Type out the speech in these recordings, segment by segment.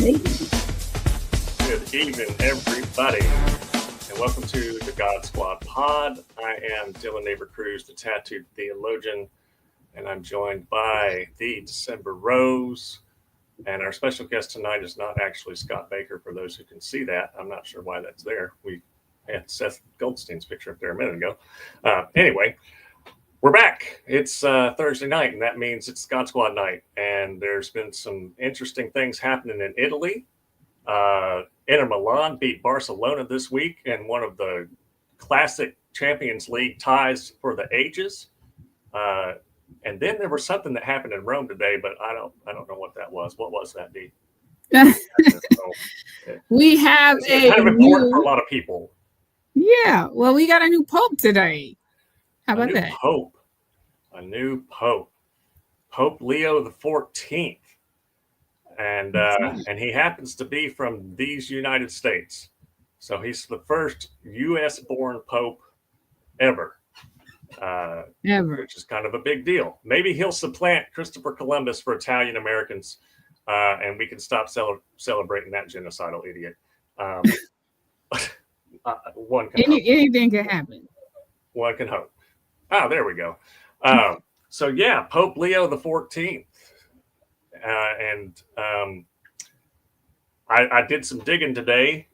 Good evening, everybody, and welcome to the God Squad Pod. I am Dillion Desimber, the tattooed theologian, and I'm joined by the December Rose. And our special guest tonight is not actually Scott Baker, for those who can see that. I'm not sure why that's there. We had Seth Goldstein's picture up there a minute ago. Anyway, we're back. It's Thursday night, and that means it's God Squad night. And there's been some interesting things happening in Italy. Inter Milan beat Barcelona this week in one of the classic Champions League ties for the ages. And then there was something that happened in Rome today, but I don't know what that was. What was that, Dee? We have it's kind of important for a lot of people. Yeah, well, we got a new pope today. How about that? A new pope, Pope Leo the 14th, and he happens to be from these United States, so he's the first U.S.-born pope ever. Which is kind of a big deal. Maybe he'll supplant Christopher Columbus for Italian Americans, and we can stop celebrating that genocidal idiot. Anything can happen. One can hope. There we go. So yeah, Pope Leo the 14th, and I did some digging today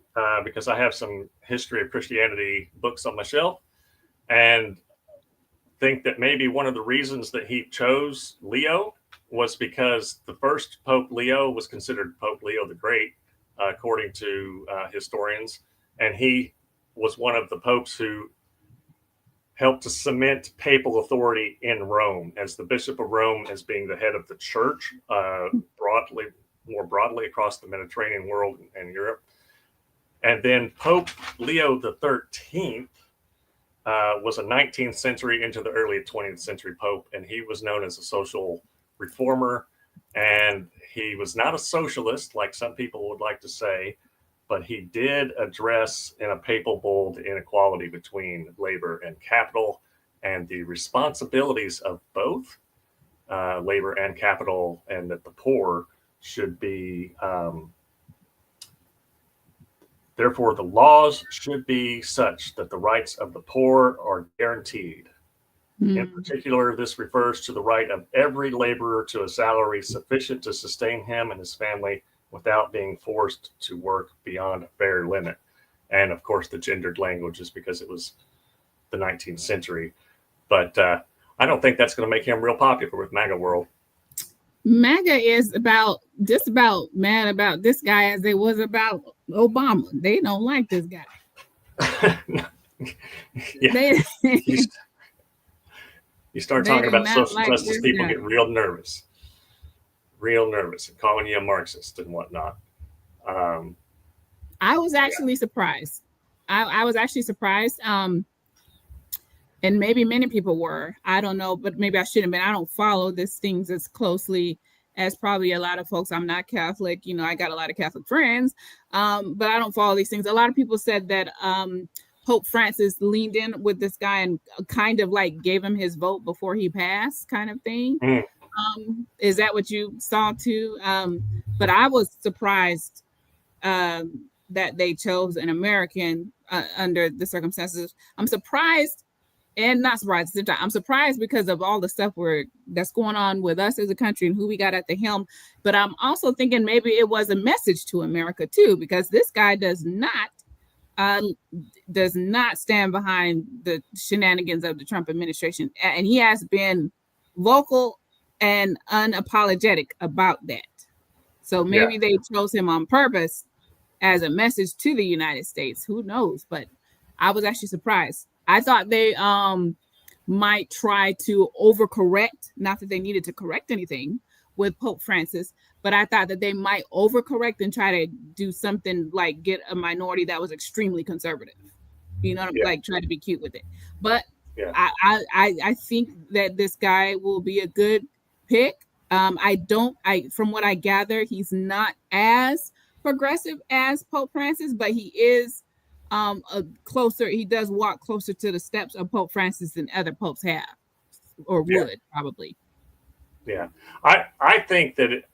because I have some history of Christianity books on my shelf, and think that maybe one of the reasons that he chose Leo was because the first Pope Leo was considered Pope Leo the Great, according to historians, and he was one of the popes who helped to cement papal authority in Rome as the Bishop of Rome, as being the head of the church more broadly across the Mediterranean world and Europe. And then Pope Leo the 13th was a 19th century into the early 20th century pope, and he was known as a social reformer, and he was not a socialist like some people would like to say, but he did address in a papal bull the inequality between labor and capital and the responsibilities of both labor and capital, and that the poor should be therefore, the laws should be such that the rights of the poor are guaranteed. In particular, this refers to the right of every laborer to a salary sufficient to sustain him and his family without being forced to work beyond a fair limit. And of course, the gendered language is because it was the 19th century. But I don't think that's going to make him real popular with MAGA world. MAGA is just about mad about this guy as they was about Obama. They don't like this guy. Yeah. You start talking about social justice, people get real nervous, and calling you a Marxist and whatnot. I was actually surprised. I was actually surprised. And maybe many people were. I don't know, but maybe I shouldn't. But I don't follow these things as closely as probably a lot of folks. I'm not Catholic. I got a lot of Catholic friends, but I don't follow these things. A lot of people said that Pope Francis leaned in with this guy and kind of like gave him his vote before he passed, kind of thing. Is that what you saw too? But I was surprised that they chose an American under the circumstances. I'm surprised. And not surprised. I'm surprised because of all the stuff that's going on with us as a country and who we got at the helm. But I'm also thinking maybe it was a message to America too, because this guy does not stand behind the shenanigans of the Trump administration, and he has been vocal and unapologetic about that. So maybe they chose him on purpose as a message to the United States. Who knows? But I was actually surprised. I thought they might try to overcorrect, not that they needed to correct anything with Pope Francis, but I thought that they might overcorrect and try to do something like get a minority that was extremely conservative. Like try to be cute with it. But I think that this guy will be a good pick. From what I gather, he's not as progressive as Pope Francis, but he is he does walk closer to the steps of Pope Francis than other popes have or would probably. Yeah. I think that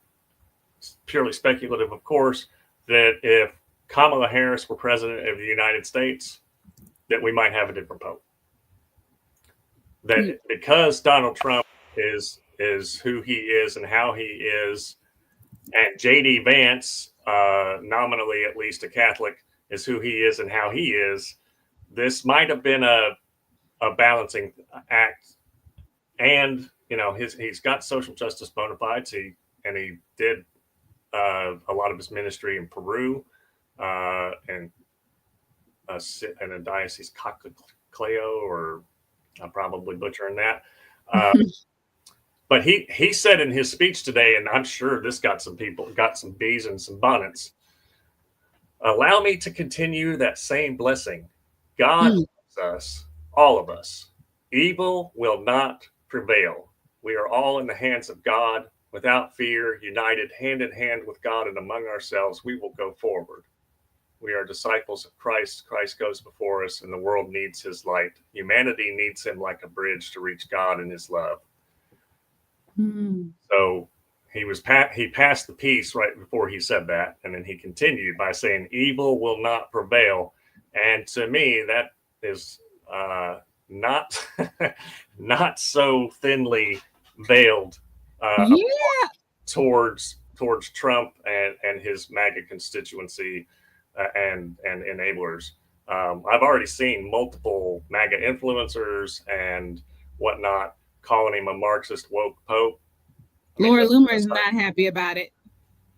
purely speculative, of course, that if Kamala Harris were president of the United States, that we might have a different pope. That because Donald Trump is who he is and how he is, and J.D. Vance, nominally at least a Catholic, is who he is and how he is, this might have been a balancing act. And, you know, he's got social justice bona fides. He did a lot of his ministry in Peru and in a diocese, Cleo, or I'm probably butchering that. But he said in his speech today, and I'm sure this got some bees and some bonnets. Allow me to continue that same blessing. God loves us, all of us. Evil will not prevail. We are all in the hands of God. Without fear, united hand in hand with God and among ourselves, we will go forward. We are disciples of Christ. Christ goes before us, and the world needs his light. Humanity needs him like a bridge to reach God in his love. So he passed the peace right before he said that, and then he continued by saying, "Evil will not prevail." And to me, that is not not so thinly veiled towards Trump and his MAGA constituency and enablers. I've already seen multiple MAGA influencers and whatnot calling him a Marxist woke pope. Laura Loomer is not happy about it.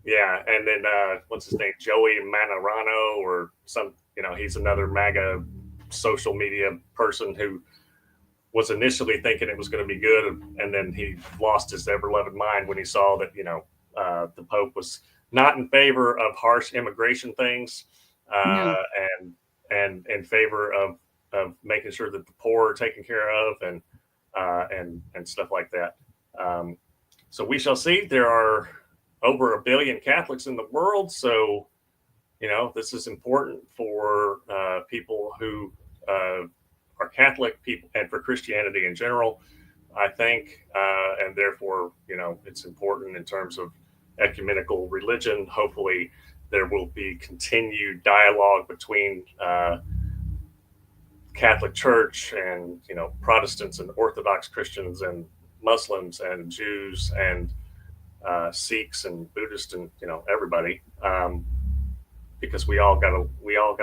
Yeah, and then what's his name, Joey Manarano, or some, you know, he's another MAGA social media person who was initially thinking it was going to be good, and then he lost his ever-loving mind when he saw that, you know, the Pope was not in favor of harsh immigration things, and in favor of making sure that the poor are taken care of, and stuff like that. So we shall see. There are over 1 billion Catholics in the world, so, you know, this is important for people who are Catholic, people, and for Christianity in general, I think, and therefore, you know, it's important in terms of ecumenical religion. Hopefully, there will be continued dialogue between Catholic Church and, you know, Protestants and Orthodox Christians and Muslims and Jews and Sikhs and Buddhists and, you know, everybody, because we all gotta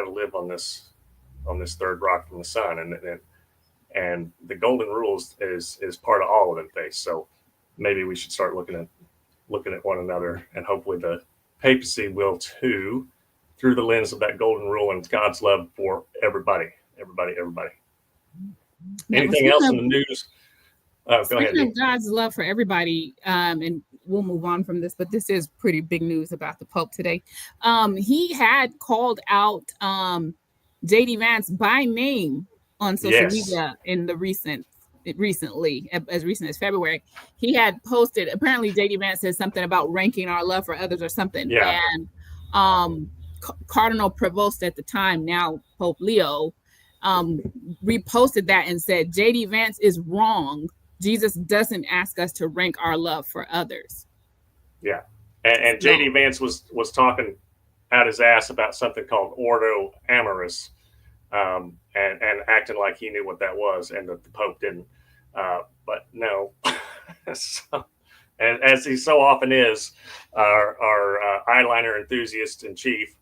live on this third rock from the sun, and the golden rule is part of all of it. Face. So maybe we should start looking at one another, and hopefully the papacy will too, through the lens of that golden rule and God's love for everybody. Anything else in the news? Go ahead. God's love for everybody, and we'll move on from this, but this is pretty big news about the Pope today. He had called out J.D. Vance by name on social media in the recently, as recent as February. He had posted, apparently J.D. Vance said something about ranking our love for others or something. Yeah. And Cardinal Prevost at the time, now Pope Leo, reposted that and said, J.D. Vance is wrong. Jesus doesn't ask us to rank our love for others. Yeah. And J.D. Vance was talking out his ass about something called Ordo Amoris, and acting like he knew what that was, and that the Pope didn't. But no. So, and as he so often is, our eyeliner enthusiast in chief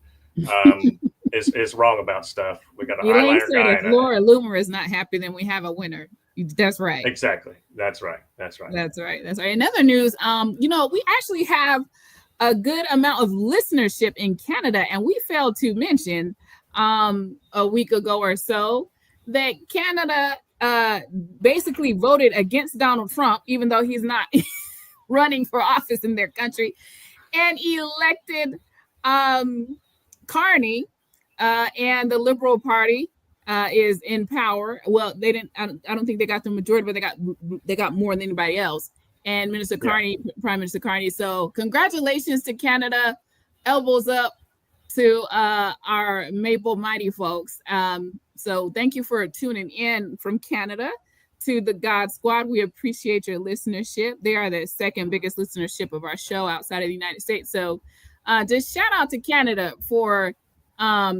is wrong about stuff. We got an eyeliner guy. If Laura Loomer is not happy, then we have a winner. That's right. Exactly. That's right. Another news, you know, we actually have a good amount of listenership in Canada, and we failed to mention a week ago or so that Canada basically voted against Donald Trump, even though he's not running for office in their country, and elected Carney, and the Liberal Party is in power. Well, they didn't. I don't think they got the majority, but they got more than anybody else. And Minister Carney, Prime Minister Carney. So congratulations to Canada. Elbows up to our Maple Mighty folks. So thank you for tuning in from Canada. to the God Squad. We appreciate your listenership. They are the second biggest listenership of our show outside of the United States. So just shout out to Canada for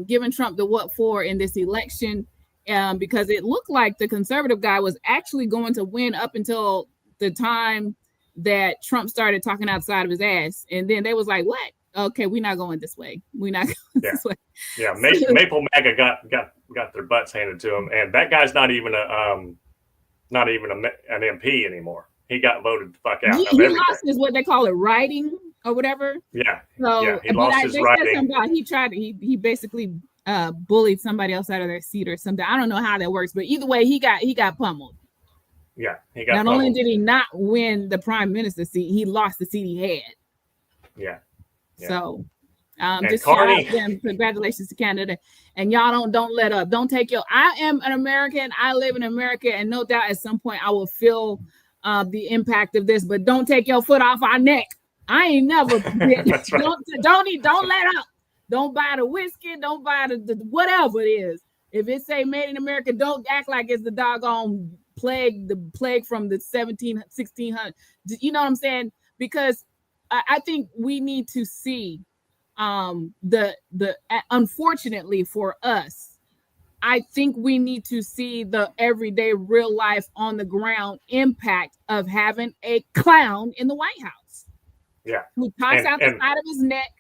giving Trump the what for in this election, because it looked like the conservative guy was actually going to win up until the time that Trump started talking outside of his ass. And then they was like, what? Okay, we're not going this way. We're not going this way. Yeah, Maple MAGA got their butts handed to him, and that guy's not even an MP anymore. He got voted the fuck out. He lost his, what they call it, writing or whatever. Yeah. So yeah, he lost his writing. He basically bullied somebody else out of their seat or something. I don't know how that works, but either way, he got pummeled. Yeah, he got. Not only did he not win the prime minister seat, he lost the seat he had. Yeah. So, just shout out to them. Congratulations to Canada, and y'all don't let up. Don't take your. I am an American. I live in America, and no doubt at some point I will feel the impact of this. But don't take your foot off our neck. I ain't never. That's right. Don't let up. Don't buy the whiskey. Don't buy the whatever it is. If it say made in America, don't act like it's the doggone plague. The plague from the 1600. You know what I'm saying? Because I think we need to see unfortunately for us, I think we need to see the everyday real life on the ground impact of having a clown in the White House. Yeah. Who talks out the side of his neck,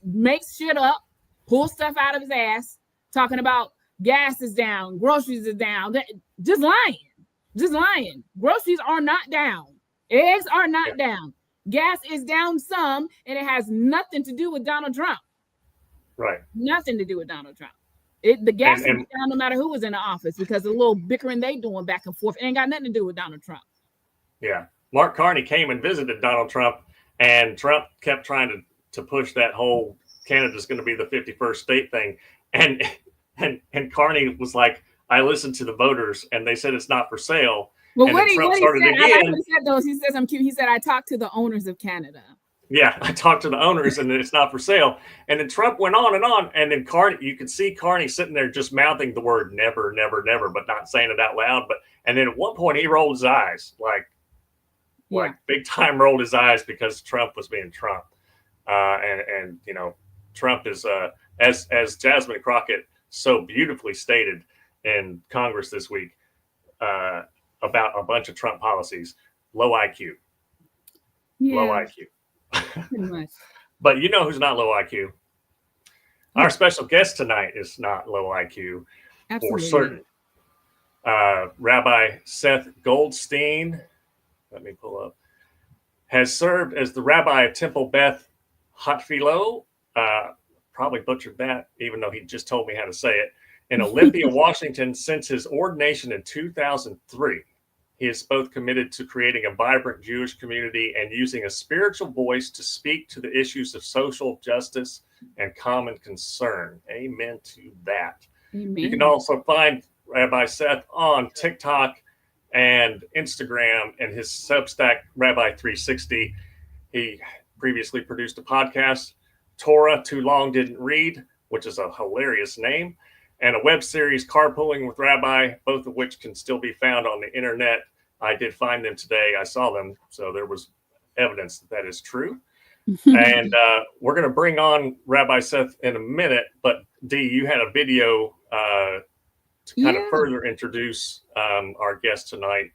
makes shit up, pulls stuff out of his ass, talking about gas is down, groceries are down. Just lying. Groceries are not down. Eggs are not down. Gas is down some, and it has nothing to do with Donald Trump. Right. Nothing to do with Donald Trump. The gas is down no matter who was in the office, because the little bickering they doing back and forth, it ain't got nothing to do with Donald Trump. Yeah. Mark Carney came and visited Donald Trump, and Trump kept trying to push that whole Canada's going to be the 51st state thing. And Carney was like, I listened to the voters, and they said it's not for sale. Well, what he said, I like what he said, though. He says, I'm cute. He said, I talked to the owners of Canada. Yeah, I talked to the owners, and it's not for sale. And then Trump went on, and then Carney, you could see Carney sitting there just mouthing the word never, never, never, but not saying it out loud. And then at one point he rolled his eyes, like big time rolled his eyes, because Trump was being Trump. And you know, Trump is as Jasmine Crockett so beautifully stated in Congress this week, about a bunch of Trump policies, low IQ. Yeah. Low IQ. Pretty much. But you know who's not low IQ? Our special guest tonight is not low IQ. Absolutely. For certain. Rabbi Seth Goldstein, let me pull up, has served as the rabbi at Temple Beth Hatfiloh, probably butchered that, even though he just told me how to say it, in Olympia, Washington, since his ordination in 2003. He is both committed to creating a vibrant Jewish community and using a spiritual voice to speak to the issues of social justice and common concern. Amen to that. Amen. You can also find Rabbi Seth on TikTok and Instagram, and his Substack, Rabbi 360. He previously produced a podcast, Torah Too Long Didn't Read, which is a hilarious name, and a web series, Carpooling with Rabbi, both of which can still be found on the internet. I did find them today. I saw them, so there was evidence that is true. And we're going to bring on Rabbi Seth in a minute, but Dee, you had a video to kind of further introduce our guest tonight.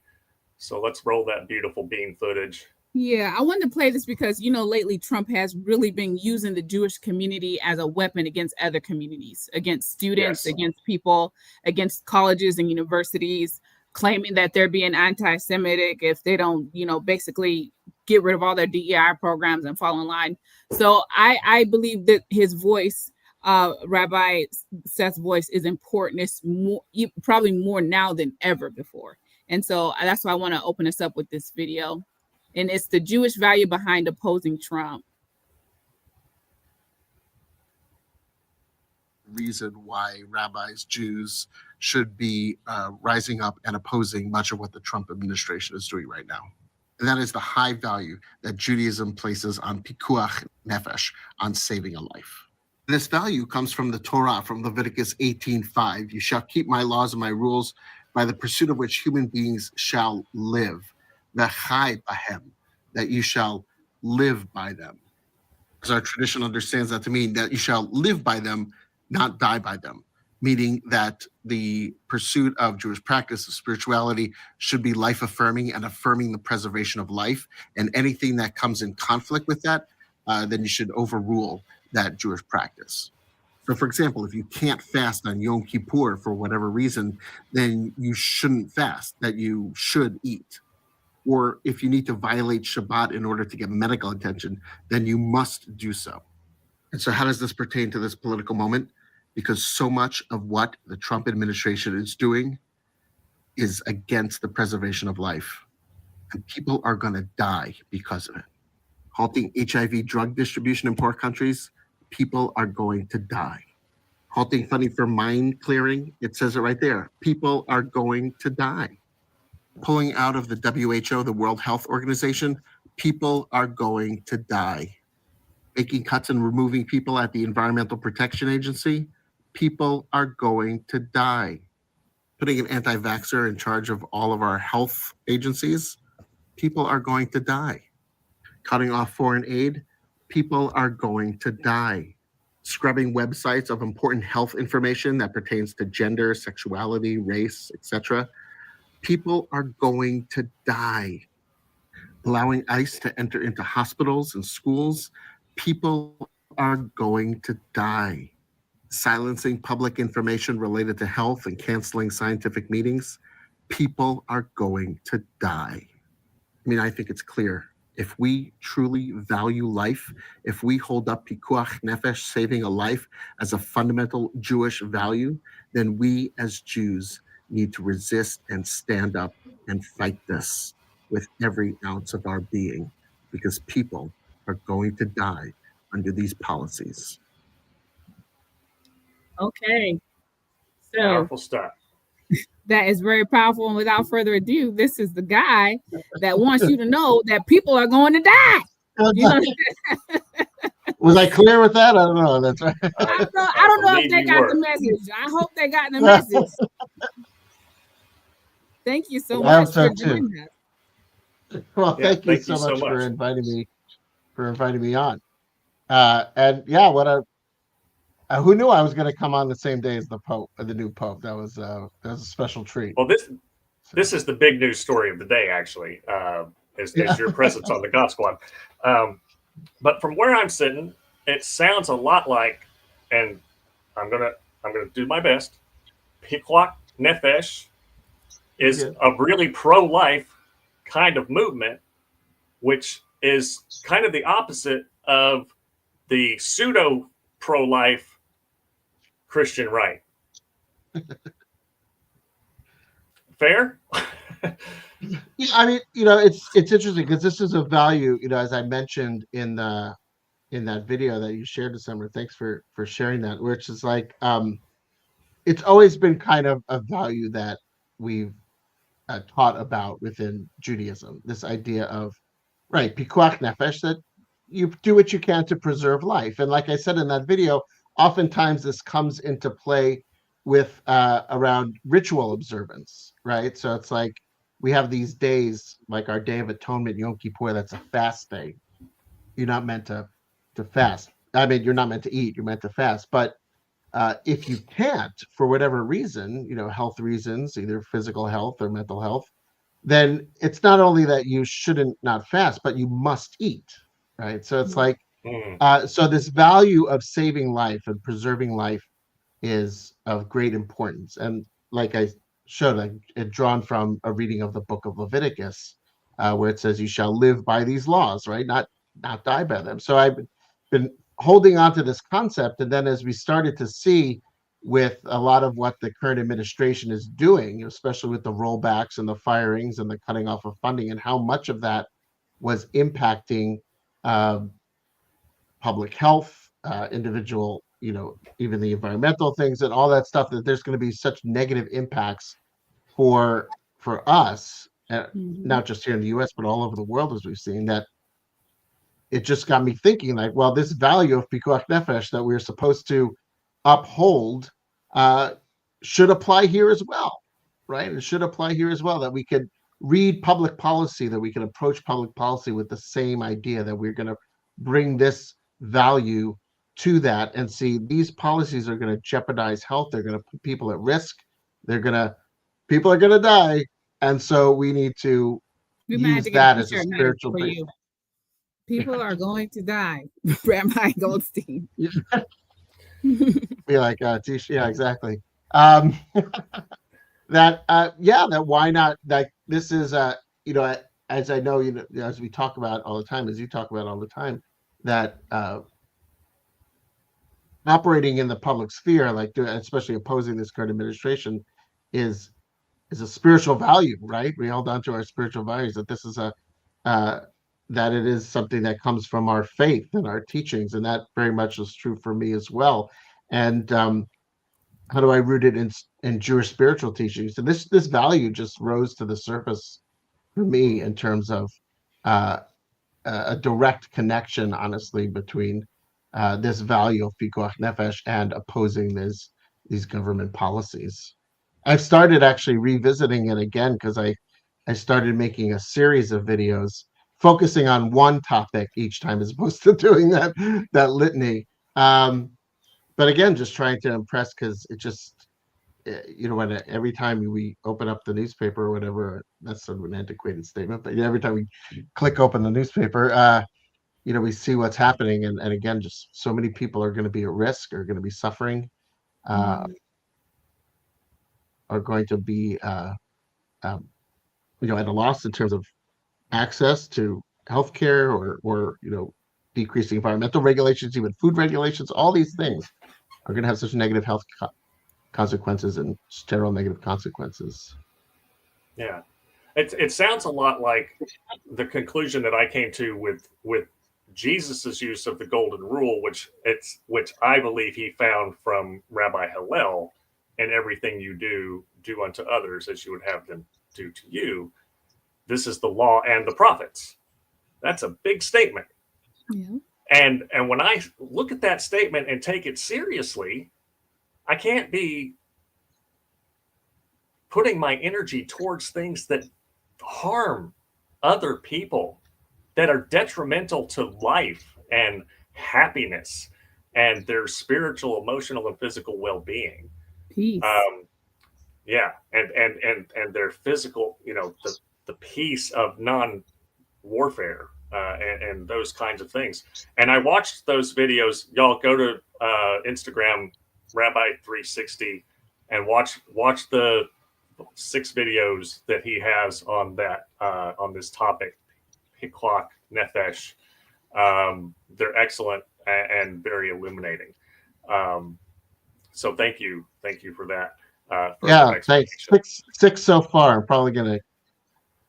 So let's roll that beautiful bean footage. Yeah, I wanted to play this because, you know, lately Trump has really been using the Jewish community as a weapon against other communities, against students, against people, against colleges and universities, claiming that they're being anti-Semitic if they don't, you know, basically get rid of all their DEI programs and fall in line. So I believe that his voice, Rabbi Seth's voice, is important. It's more, probably more now than ever before. And so that's why I want to open us up with this video. And it's the Jewish value behind opposing Trump. Reason why rabbis, Jews, should be rising up and opposing much of what the Trump administration is doing right now. And that is the high value that Judaism places on pikuach nefesh, on saving a life. This value comes from the Torah, from Leviticus 18:5. You shall keep my laws and my rules by the pursuit of which human beings shall live, v'chai bahem, that you shall live by them. Because our tradition understands that to mean that you shall live by them, not die by them, meaning that the pursuit of Jewish practice of spirituality should be life-affirming and affirming the preservation of life, and anything that comes in conflict with that, then you should overrule that Jewish practice. So, for example, if you can't fast on Yom Kippur for whatever reason, then you shouldn't fast, that you should eat. Or if you need to violate Shabbat in order to get medical attention, then you must do so. And so how does this pertain to this political moment? Because so much of what the Trump administration is doing is against the preservation of life. And people are going to die because of it. Halting HIV drug distribution in poor countries, people are going to die. Halting funding for mine clearing, it says it right there. People are going to die. Pulling out of the WHO, the World Health Organization, people are going to die. Making cuts and removing people at the Environmental Protection Agency, people are going to die. Putting an anti-vaxxer in charge of all of our health agencies, people are going to die. Cutting off foreign aid, people are going to die. Scrubbing websites of important health information that pertains to gender, sexuality, race, etc. People are going to die. Allowing ICE to enter into hospitals and schools, people are going to die. Silencing public information related to health and canceling scientific meetings, people are going to die. I mean, I think it's clear. If we truly value life, if we hold up pikuach nefesh, saving a life, as a fundamental Jewish value, then we as Jews need to resist and stand up and fight this with every ounce of our being, because people are going to die under these policies. Okay. So Powerful stuff. that is very powerful. And without further ado, this is the guy that wants you to know that people are going to die. You know? Was I clear with that? I don't know. That's right. I don't know if they got the message. I hope they got the message. Thank you so much for doing that. Well, thank you so much for inviting me on. And yeah, who knew I was going to come on the same day as the Pope, the new Pope? That was a special treat. Well, this is the big news story of the day, actually, is your presence on the God Squad. But from where I'm sitting, it sounds a lot like, and I'm gonna do my best. Pikuach nefesh is a really pro-life kind of movement, which is kind of the opposite of the pseudo pro-life Christian right. Fair? Yeah, I mean, it's interesting because this is a value, as I mentioned in that video that you shared, Desimber. Thanks for sharing that, which is like, it's always been kind of a value that we've taught about within Judaism. This idea of, right, pikuach nefesh, that you do what you can to preserve life. And like I said in that video, oftentimes this comes into play with around ritual observance, right? So it's like we have these days, like our Day of Atonement, Yom Kippur, that's a fast day. You're not meant to fast. I mean, you're not meant to eat, you're meant to fast. But if you can't, for whatever reason, health reasons, either physical health or mental health, then it's not only that you shouldn't not fast, but you must eat, right? So it's like, so this value of saving life and preserving life is of great importance. And like I showed, it drawn from a reading of the book of Leviticus, where it says, you shall live by these laws, right? Not die by them. So I've been holding on to this concept. And then as we started to see with a lot of what the current administration is doing, especially with the rollbacks and the firings and the cutting off of funding, and how much of that was impacting public health, individual, even the environmental things and all that stuff, that there's going to be such negative impacts for us, not just here in the US, but all over the world, as we've seen, that it just got me thinking, like, well, this value of pikuach nefesh that we're supposed to uphold should apply here as well, right? It should apply here as well, that we could read public policy, that we can approach public policy with the same idea, that we're going to bring this value to that and see these policies are going to jeopardize health. They're going to put people at risk. People are going to die. And so we need to We might have use to get a that as a t-shirt made spiritual for base. you. People are going to die. Rabbi Goldstein. Be like, yeah, exactly. That why not? Like, this is as I know, as we talk about all the time, as you talk about all the time, that operating in the public sphere, like especially opposing this current administration, is a spiritual value, right? We hold on to our spiritual values, that this is that it is something that comes from our faith and our teachings, and that very much is true for me as well. And how do I root it in Jewish spiritual teachings? And this value just rose to the surface for me in terms of a direct connection, honestly, between this value of pikuach nefesh and opposing these government policies. I've started actually revisiting it again because I started making a series of videos focusing on one topic each time, as opposed to doing that litany. But again, just trying to impress, because it just, when every time we open up the newspaper or whatever, that's sort of an antiquated statement, but every time we click open the newspaper, we see what's happening. And again, just so many people are going to be at risk, are going to be suffering, are going to be, at a loss in terms of access to healthcare, or decreasing environmental regulations, even food regulations. All these things are going to have such negative health consequences and sterile negative consequences. Yeah, it sounds a lot like the conclusion that I came to with Jesus's use of the golden rule, which I believe he found from Rabbi Hillel, and everything you do unto others as you would have them do to you. This is the law and the prophets. That's a big statement. Yeah. And when I look at that statement and take it seriously, I can't be putting my energy towards things that harm other people, that are detrimental to life and happiness and their spiritual, emotional, and physical well-being. Peace. Yeah, and their physical, the peace of non-warfare, and those kinds of things. And I watched those videos. Y'all go to Instagram, Rabbi360, and watch the 6 videos that he has on that on this topic, pikuach nefesh. They're excellent and very illuminating. So thank you for that. Thanks. 6 so far. I'm probably going to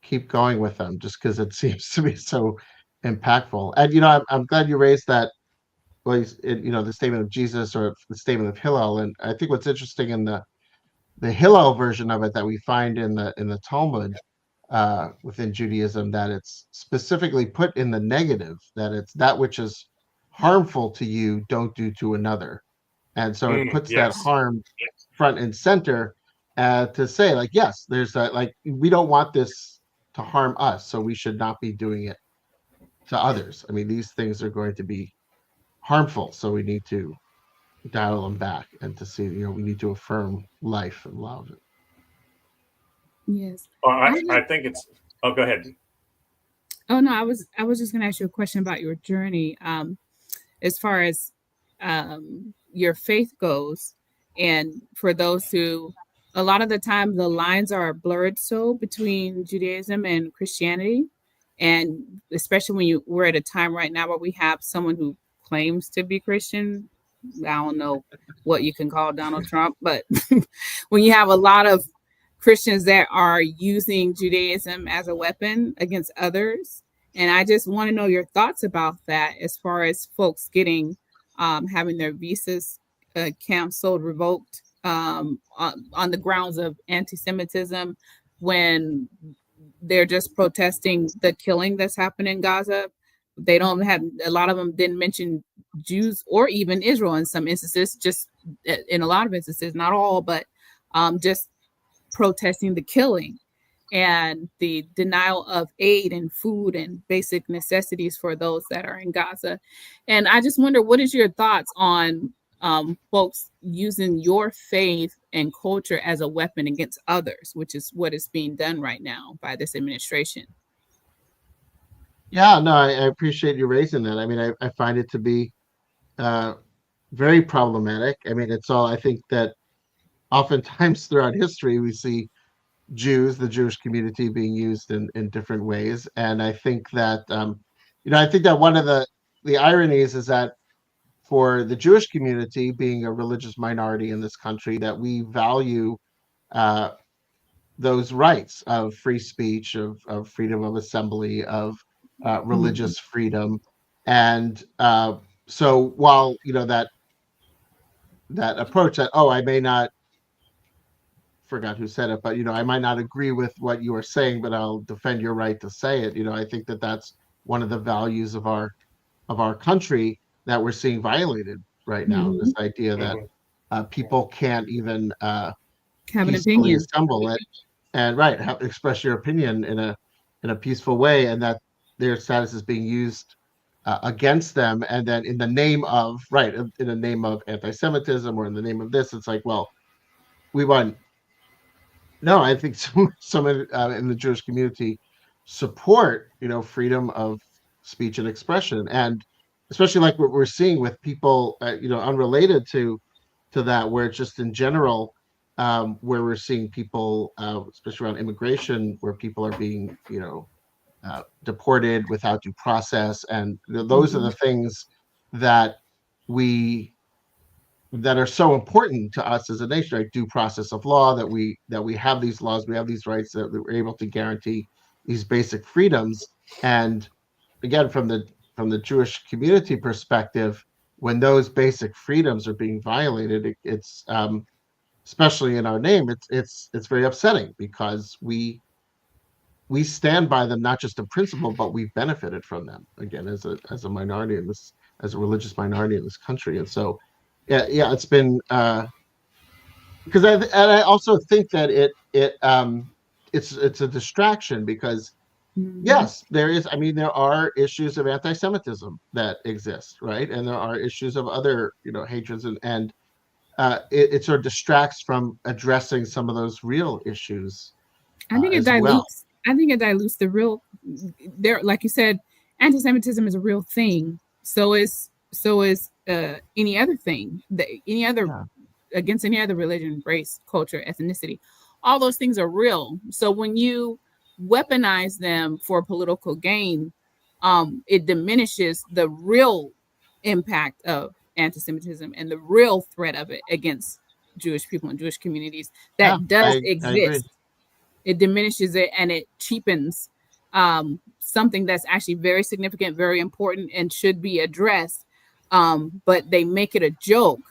keep going with them just because it seems to be so impactful. And I'm glad you raised that. Well, the statement of Jesus or the statement of Hillel. And I think what's interesting in the Hillel version of it that we find in the Talmud within Judaism, that it's specifically put in the negative, that it's that which is harmful to you, don't do to another. And so it puts that harm front and center, to say, like, yes, there's that, like, we don't want this to harm us, so we should not be doing it to others. I mean, these things are going to be harmful, so we need to dial them back, and to see, we need to affirm life and love. Yes. I think it's. Oh, go ahead. Oh no, I was just going to ask you a question about your journey, as far as your faith goes, and for those who, a lot of the time the lines are blurred between Judaism and Christianity, and especially when we're at a time right now where we have someone who claims to be Christian. I don't know what you can call Donald Trump, but when you have a lot of Christians that are using Judaism as a weapon against others. And I just want to know your thoughts about that, as far as folks getting, having their visas canceled, revoked, on the grounds of anti-Semitism, when they're just protesting the killing that's happened in Gaza. They don't have, a lot of them didn't mention Jews or even Israel in some instances, just in a lot of instances, not all, but just protesting the killing and the denial of aid and food and basic necessities for those that are in Gaza. And I just wonder, what is your thoughts on folks using your faith and culture as a weapon against others, which is what is being done right now by this administration? Yeah, no, I appreciate you raising that. I mean, I find it to be very problematic. I mean, I think that oftentimes throughout history, we see the Jewish community being used in different ways. And I think that, I think that one of the ironies is that for the Jewish community being a religious minority in this country, that we value uh, those rights of free speech, of freedom of assembly, of religious freedom. And so while, that approach that, I may not, forgot who said it, but I might not agree with what you are saying, but I'll defend your right to say it. I think that that's one of the values of our country that we're seeing violated right now. This idea that people can't even have an peacefully opinion. assemble it and express your opinion in a peaceful way, and that their status is being used against them, and then in the name of anti-Semitism, or in the name of this, it's like, well, we want. No, I think some in the Jewish community support, freedom of speech and expression, and especially like what we're seeing with people, unrelated to that, where it's just in general, where we're seeing people, especially around immigration, where people are being, deported without due process, and those are the things that that are so important to us as a nation, right? Due process of law, that we have these laws, we have these rights, that we're able to guarantee these basic freedoms. And again, from the Jewish community perspective, when those basic freedoms are being violated, it's especially in our name, it's very upsetting, because we stand by them, not just in principle, but we've benefited from them, again, as a minority in this, as a religious minority in this country. And so yeah, it's been because I also think that it's a distraction, because yes, there are issues of anti-Semitism that exist, right? And there are issues of other, hatreds, and it sort of distracts from addressing some of those real issues. I think it dilutes. Well. I think it dilutes the real. There, like you said, anti-Semitism is a real thing. So is any other thing. Against any other religion, race, culture, ethnicity. All those things are real. So when you weaponize them for political gain, it diminishes the real impact of anti-Semitism and the real threat of it against Jewish people and Jewish communities that does exist. It diminishes it, and it cheapens something that's actually very significant, very important, and should be addressed. But they make it a joke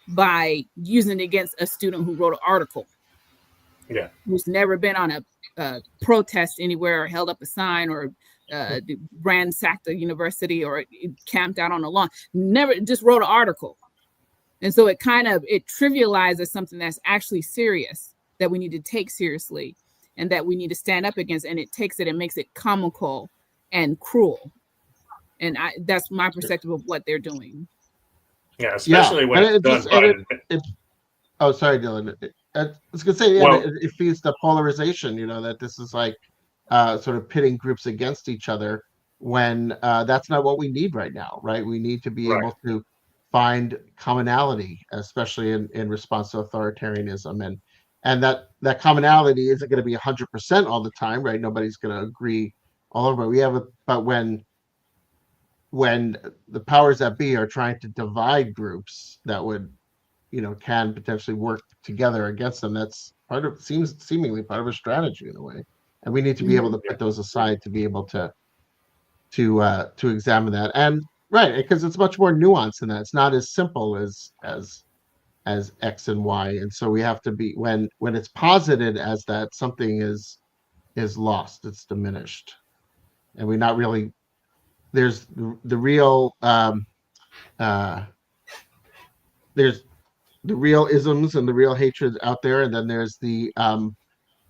by using it against a student who wrote an article. Yeah. Who's never been on a protest anywhere, or held up a sign, or ransacked a university, or camped out on a lawn. Never, just wrote an article. And so it trivializes something that's actually serious, that we need to take seriously, and that we need to stand up against. And it takes it and makes it comical and cruel. And that's my perspective of what they're doing. Yeah, especially when it's done by... Oh, sorry, Dillion. I was going to say, it feeds the polarization, that this is like sort of pitting groups against each other, when that's not what we need right now, right? We need to be able to find commonality, especially in response to authoritarianism. And that commonality isn't going to be 100% all the time, right? Nobody's going to agree all over. But when the powers that be are trying to divide groups that would, can potentially work together against them, that's seemingly part of a strategy in a way. And we need to be able to put those aside to be able to examine that. And because it's much more nuanced than that. It's not as simple as X and Y. And so we have to be, when it's posited as that, something is lost, it's diminished. And we're not really, there's the real there's the real isms and the real hatred out there, and then there's the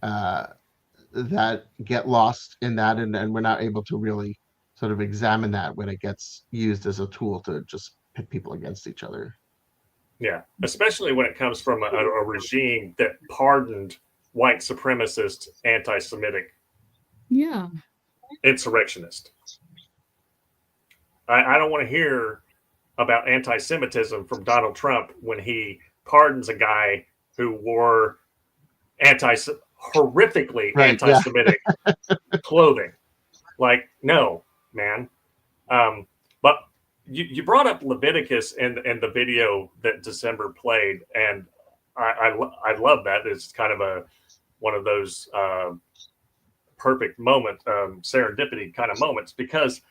that get lost in that, and we're not able to really sort of examine that when it gets used as a tool to just pit people against each other. Yeah, especially when it comes from a regime that pardoned white supremacist, anti-Semitic Yeah. insurrectionists. I don't want to hear about anti-Semitism from Donald Trump when he pardons a guy who wore horrifically Right, yeah. anti-Semitic clothing. Like, no, man. But you brought up Leviticus in the video that Desimber played, and I love that. It's kind of one of those perfect moment, serendipity kind of moments, because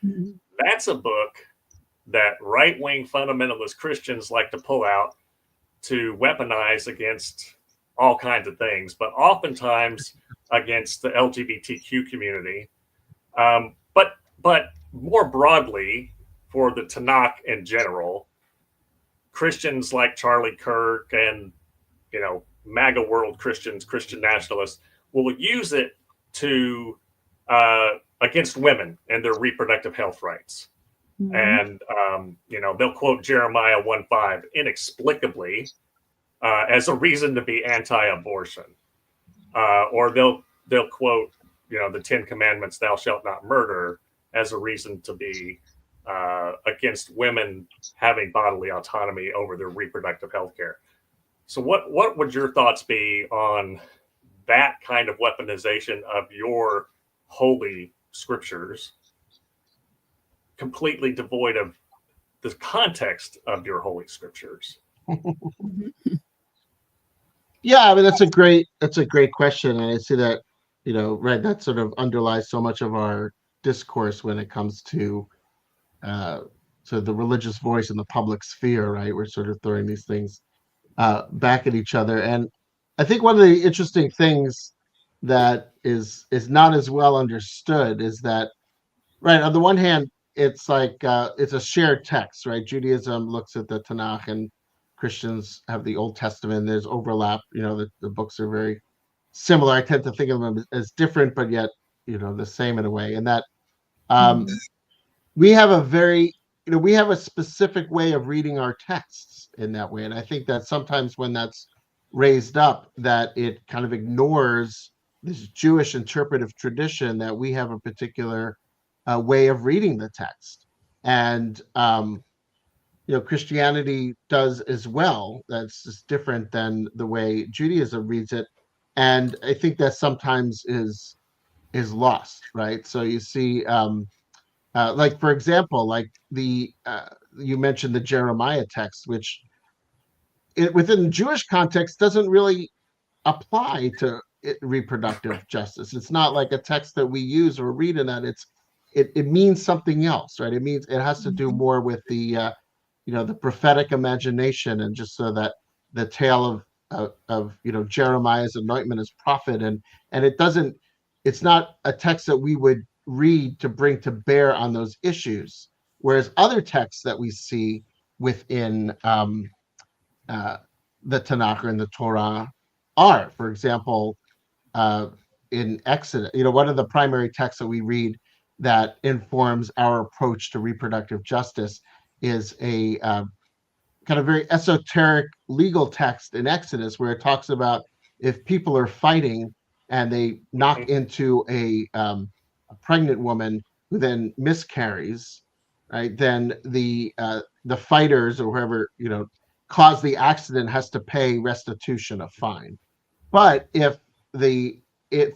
that's a book that right-wing fundamentalist Christians like to pull out to weaponize against all kinds of things, but oftentimes against the LGBTQ community. But more broadly, for the Tanakh in general, Christians like Charlie Kirk and, MAGA world Christians, Christian nationalists, will use it to against women and their reproductive health rights. And, they'll quote Jeremiah 1:5 inexplicably as a reason to be anti-abortion. Or they'll quote, the 10 Commandments, thou shalt not murder, as a reason to be against women having bodily autonomy over their reproductive health care. So what would your thoughts be on that kind of weaponization of your holy scriptures, completely devoid of the context of your holy scriptures? Yeah, I mean that's a great question, and I see that right, that sort of underlies so much of our discourse when it comes to the religious voice in the public sphere, right? We're sort of throwing these things back at each other, and I think one of the interesting things that is not as well understood is that, right, on the one hand, it's like it's a shared text, right? Judaism looks at the Tanakh, and Christians have the Old Testament. There's overlap. The books are very similar. I tend to think of them as different, but yet the same in a way. And that we have we have a specific way of reading our texts in that way. And I think that sometimes when that's raised up, that it kind of ignores this Jewish interpretive tradition that we have a particular way of reading the text. And Christianity does as well. That's just different than the way Judaism reads it. And I think that sometimes is lost, right? So you see, like for example, like you mentioned the Jeremiah text, which within the Jewish context doesn't really apply to reproductive justice. It's not like a text that we use or read in that. It means something else, right? It has to do more with the the prophetic imagination, and just so that the tale of Jeremiah's anointment as prophet, and it's not a text that we would read to bring to bear on those issues, whereas other texts that we see within the Tanakh or in the Torah are, for example, in Exodus, one of the primary texts that we read that informs our approach to reproductive justice is a kind of very esoteric legal text in Exodus, where it talks about if people are fighting and they knock into a pregnant woman who then miscarries, right? Then the fighters or whoever caused the accident has to pay restitution, a fine. But if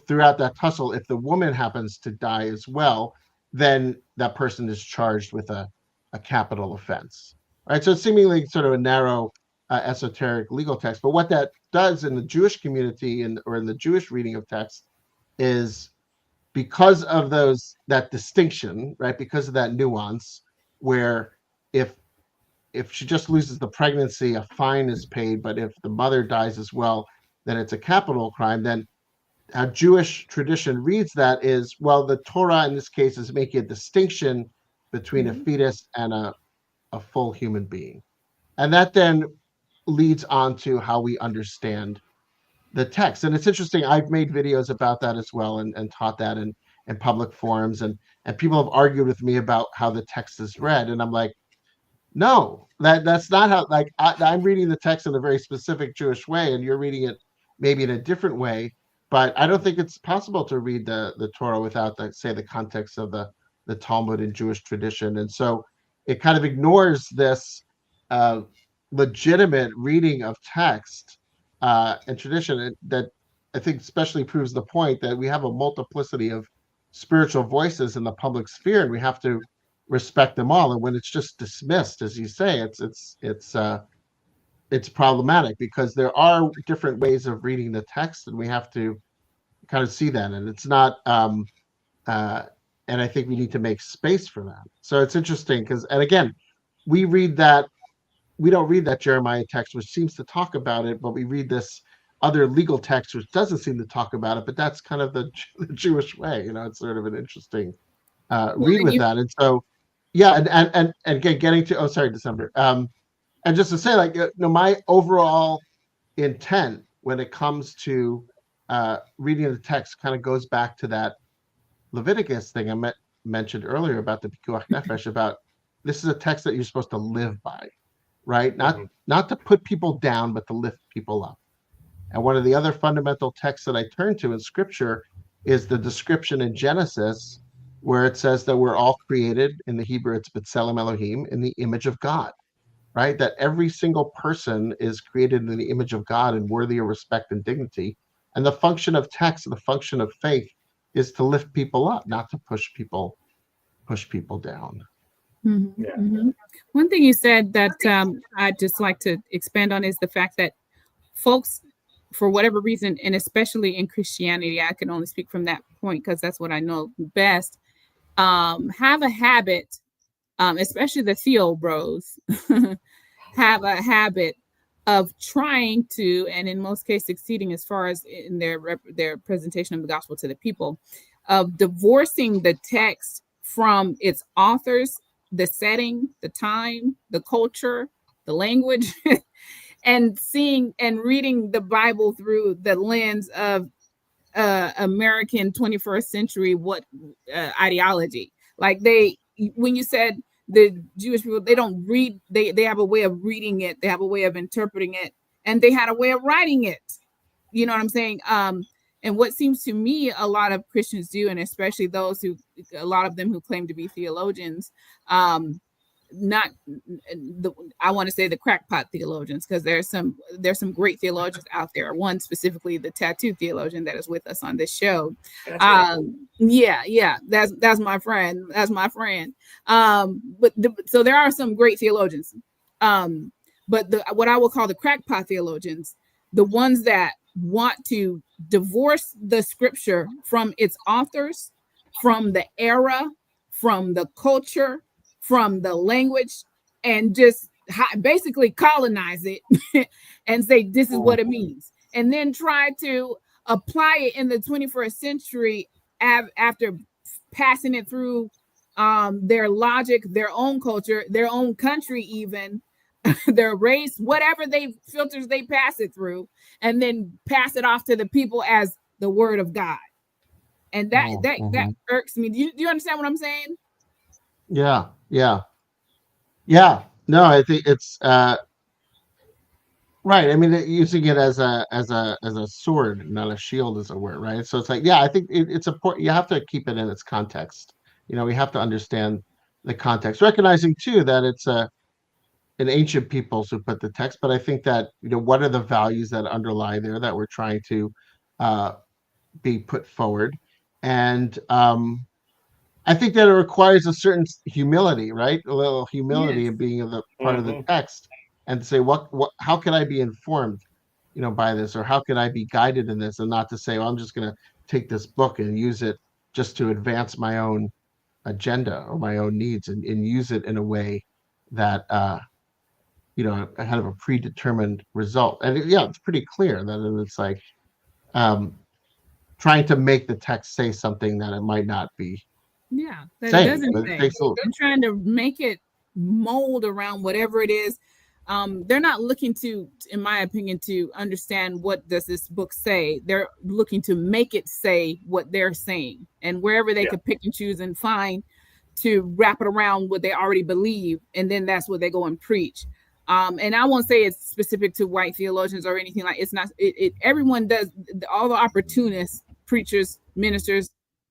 throughout that tussle, if the woman happens to die as well, then that person is charged with a capital offense, right? So it's seemingly sort of a narrow, esoteric legal text. But what that does in the Jewish community or in the Jewish reading of text is, because of that distinction, right? Because of that nuance, where if she just loses the pregnancy, a fine is paid, but if the mother dies as well, then it's a capital crime. Then how Jewish tradition reads that is, well, the Torah in this case is making a distinction between a fetus and a full human being. And that then leads on to how we understand the text. And it's interesting. I've made videos about that as well, and taught that in public forums, and people have argued with me about how the text is read, and I'm like, no, that's not how. Like I'm reading the text in a very specific Jewish way, and you're reading it maybe in a different way. But I don't think it's possible to read the Torah without the context of the Talmud and Jewish tradition. And so it kind of ignores this uh, legitimate reading of text and tradition that I think especially proves the point that we have a multiplicity of spiritual voices in the public sphere, and we have to respect them all. And when it's just dismissed, as you say, it's problematic, because there are different ways of reading the text, and we have to kind of see that. And it's not and I think we need to make space for that. So it's interesting because, and again, we don't read that Jeremiah text, which seems to talk about it, but we read this other legal text which doesn't seem to talk about it. But that's kind of the Jewish way, it's sort of an interesting read with that. And so, yeah, and again, getting to December, and just to say, like, my overall intent when it comes to reading the text kind of goes back to that Leviticus thing I mentioned earlier about the Pikuach Nefesh, about this is a text that you're supposed to live by, right? Not to put people down, but to lift people up. And one of the other fundamental texts that I turn to in Scripture is the description in Genesis, where it says that we're all created, in the Hebrew it's B'Tselem Elohim, in the image of God, right? That every single person is created in the image of God and worthy of respect and dignity. And the function of text, the function of faith, is to lift people up, not to push people down. Mm-hmm. Yeah. Mm-hmm. One thing you said that I'd just like to expand on is the fact that folks, for whatever reason, and especially in Christianity, I can only speak from that point because that's what I know best, have a habit, especially the Theo bros, have a habit of trying to, and in most cases succeeding as far as in their presentation of the gospel to the people, of divorcing the text from its authors, the setting, the time, the culture, the language, and seeing and reading the Bible through the lens of American 21st century ideology. Like when you said the Jewish people, they don't read, they have a way of reading it, they have a way of interpreting it, and they had a way of writing it. You know what I'm saying? And what seems to me a lot of Christians do, and especially a lot of them who claim to be theologians, I want to say the crackpot theologians, because there's some great theologians out there. One specifically, the tattoo theologian that is with us on this show. Yeah, that's my friend. That's my friend. So there are some great theologians. But what I will call the crackpot theologians, the ones that want to divorce the scripture from its authors, from the era, from the culture, from the language, and just basically colonize it and say this is what it means, and then try to apply it in the 21st century after passing it through their logic, their own culture, their own country, even their race, whatever filters they pass it through, and then pass it off to the people as the word of God. And that irks me. Do you understand what I'm saying? Yeah. No, I think it's right. I mean, using it as a sword, not a shield, as a word, right? So it's like, yeah, I think it's important. You have to keep it in its context. We have to understand the context, recognizing too that it's an ancient peoples who put the text. But I think that what are the values that underlie there that we're trying to be put forward, and I think that it requires a certain humility, right? A little humility in being the part of the text, and say, how can I be informed, by this, or how can I be guided in this, and not to say, well, I'm just going to take this book and use it just to advance my own agenda or my own needs, and use it in a way that, kind of a predetermined result. And it's pretty clear that it's like trying to make the text say something that it might not be. Yeah, that it doesn't say. They're trying to make it mold around whatever it is they're not looking to, in my opinion, to understand what does this book say. They're looking to make it say what they're saying, and wherever they could pick and choose and find to wrap it around what they already believe, and then that's what they go and preach. And I won't say it's specific to white theologians or anything like it's not. Everyone does. All the opportunists, preachers, ministers,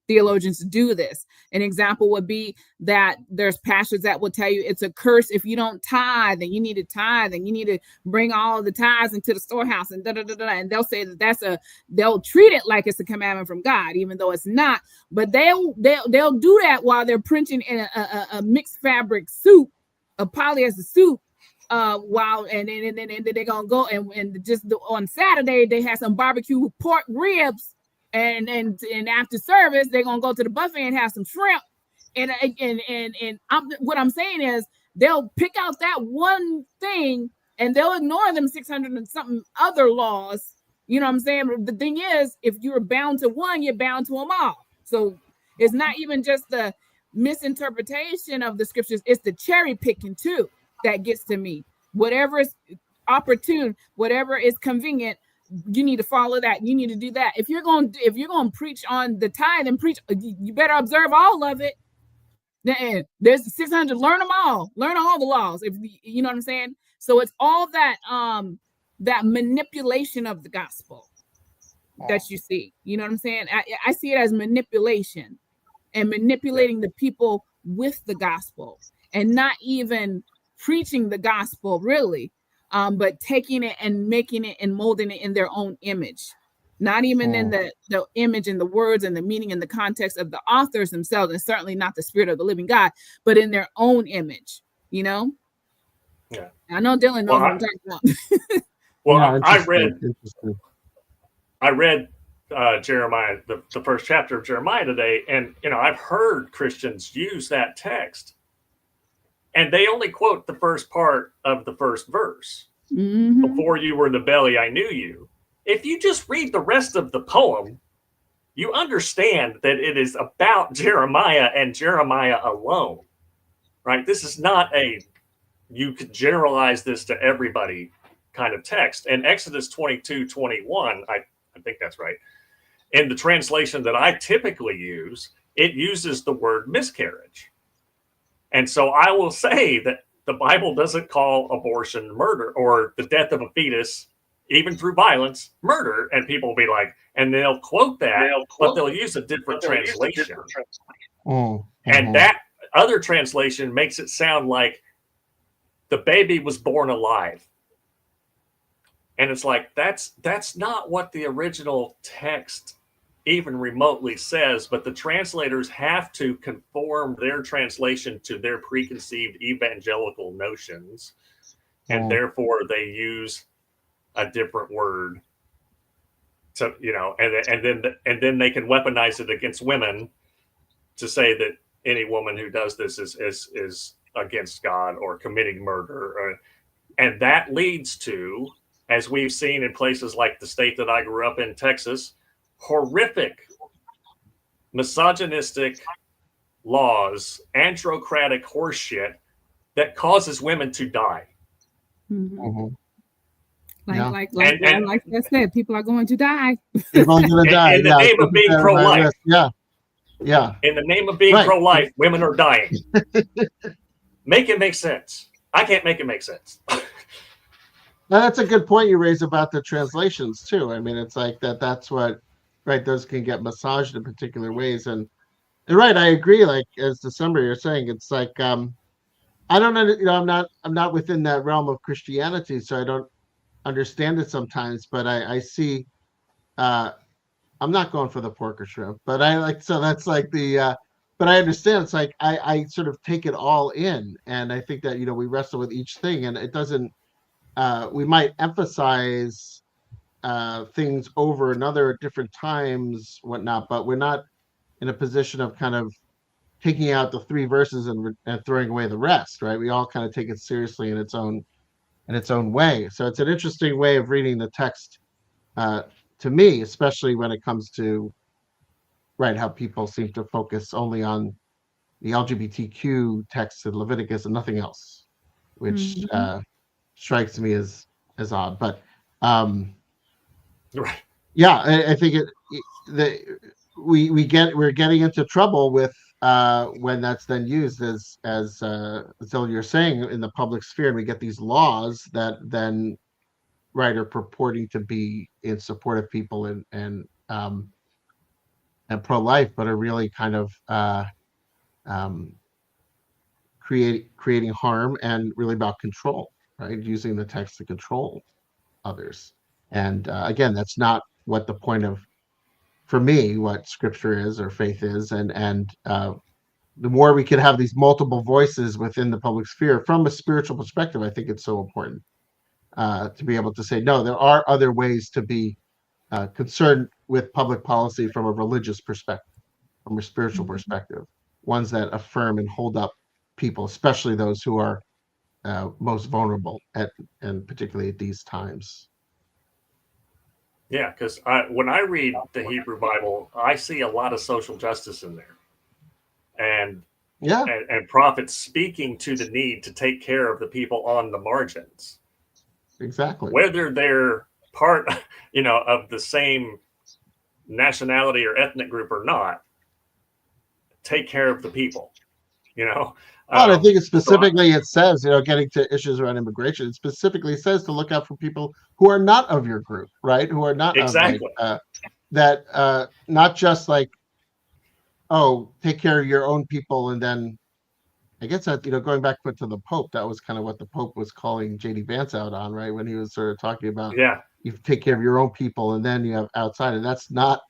theologians do this. An example would be that there's pastors that will tell you it's a curse if you don't tithe, and you need to tithe, and you need to bring all of the tithes into the storehouse, and and they'll say that they'll treat it like it's a commandment from God, even though it's not. But they'll do that while they're printing in a mixed fabric suit, a polyester suit. And then they're gonna go and just on Saturday they have some barbecue pork ribs. And after service, they're gonna go to the buffet and have some shrimp. And what I'm saying is they'll pick out that one thing and they'll ignore them 600 and something other laws. You know what I'm saying? But the thing is, if you're bound to one, you're bound to them all. So it's not even just the misinterpretation of the scriptures; it's the cherry picking too that gets to me. Whatever is opportune, whatever is convenient, you need to follow that. You need to do that. If you're going to preach on the tithe and preach, you better observe all of it. Then there's 600. Learn them all. Learn all the laws. If you know what I'm saying. So it's all that that manipulation of the gospel that you see. You know what I'm saying. I see it as manipulation and manipulating the people with the gospel and not even preaching the gospel really. But taking it and making it and molding it in their own image, not even in the image and the words and the meaning and the context of the authors themselves, and certainly not the spirit of the living God, but in their own image, you know? Yeah. I know Dillion knows what I'm talking about. Well, yeah, I read Jeremiah, the first chapter of Jeremiah today, and I've heard Christians use that text. And they only quote the first part of the first verse. Mm-hmm. Before you were in the belly, I knew you. If you just read the rest of the poem, you understand that it is about Jeremiah and Jeremiah alone, right? This is not you could generalize this to everybody kind of text. And Exodus 22:21, I think that's right. In the translation that I typically use, it uses the word miscarriage. And so I will say that the Bible doesn't call abortion murder or the death of a fetus, even through violence, murder. And people will be like, and they'll quote that, but they'll use a different translation. And that other translation makes it sound like the baby was born alive. And it's like, that's not what the original text even remotely says, but the translators have to conform their translation to their preconceived evangelical notions, and therefore they use a different word to and then they can weaponize it against women to say that any woman who does this is against God or committing murder, and that leads to, as we've seen in places like the state that I grew up in, Texas, horrific misogynistic laws, androcratic horseshit that causes women to die. Like I said, people are going to die. People are going to die in the name of being pro-life. Yeah. In the name of being pro-life, women are dying. Make it make sense. I can't make it make sense. Now, that's a good point you raise about the translations too. I mean, it's like that's what, right? Those can get massaged in particular ways, and right, I agree. Like as Desimber, you're saying, it's like I don't know. I'm not within that realm of Christianity, so I don't understand it sometimes. But I see. I'm not going for the pork or shrimp, but that's like the. But I understand. It's like I sort of take it all in, and I think that we wrestle with each thing, and it doesn't. We might emphasize things over another at different times, whatnot, but we're not in a position of kind of taking out the three verses and throwing away the rest, right? We all kind of take it seriously in its own way. So it's an interesting way of reading the text to me, especially when it comes to how people seem to focus only on the LGBTQ text in Leviticus and nothing else, which strikes me as odd. But Right. yeah, I think we're getting into trouble with when that's then used as Zil, you're saying, in the public sphere, and we get these laws that then are purporting to be in support of people and pro-life, but are really kind of creating harm and really about control, right? Using the text to control others. And again, that's not what the point of, for me, what scripture is or faith is. And the more we can have these multiple voices within the public sphere from a spiritual perspective, I think it's so important to be able to say, no, there are other ways to be concerned with public policy from a religious perspective, from a spiritual perspective, ones that affirm and hold up people, especially those who are most vulnerable and particularly at these times. Yeah, because when I read the Hebrew Bible, I see a lot of social justice in there, and Yeah, and prophets speaking to the need to take care of the people on the margins, exactly. whether they're part, of the same nationality or ethnic group or not. Take care of the people, Well, I think it so specifically, it says, getting to issues around immigration, it specifically says to look out for people who are not of your group, right? Who are not of exactly. that, not just like, oh, take care of your own people. And then I guess that, going back to the Pope, that was kind of what the Pope was calling J.D. Vance out on, right? When he was sort of talking about, Yeah, you take care of your own people and then you have outside. And that's not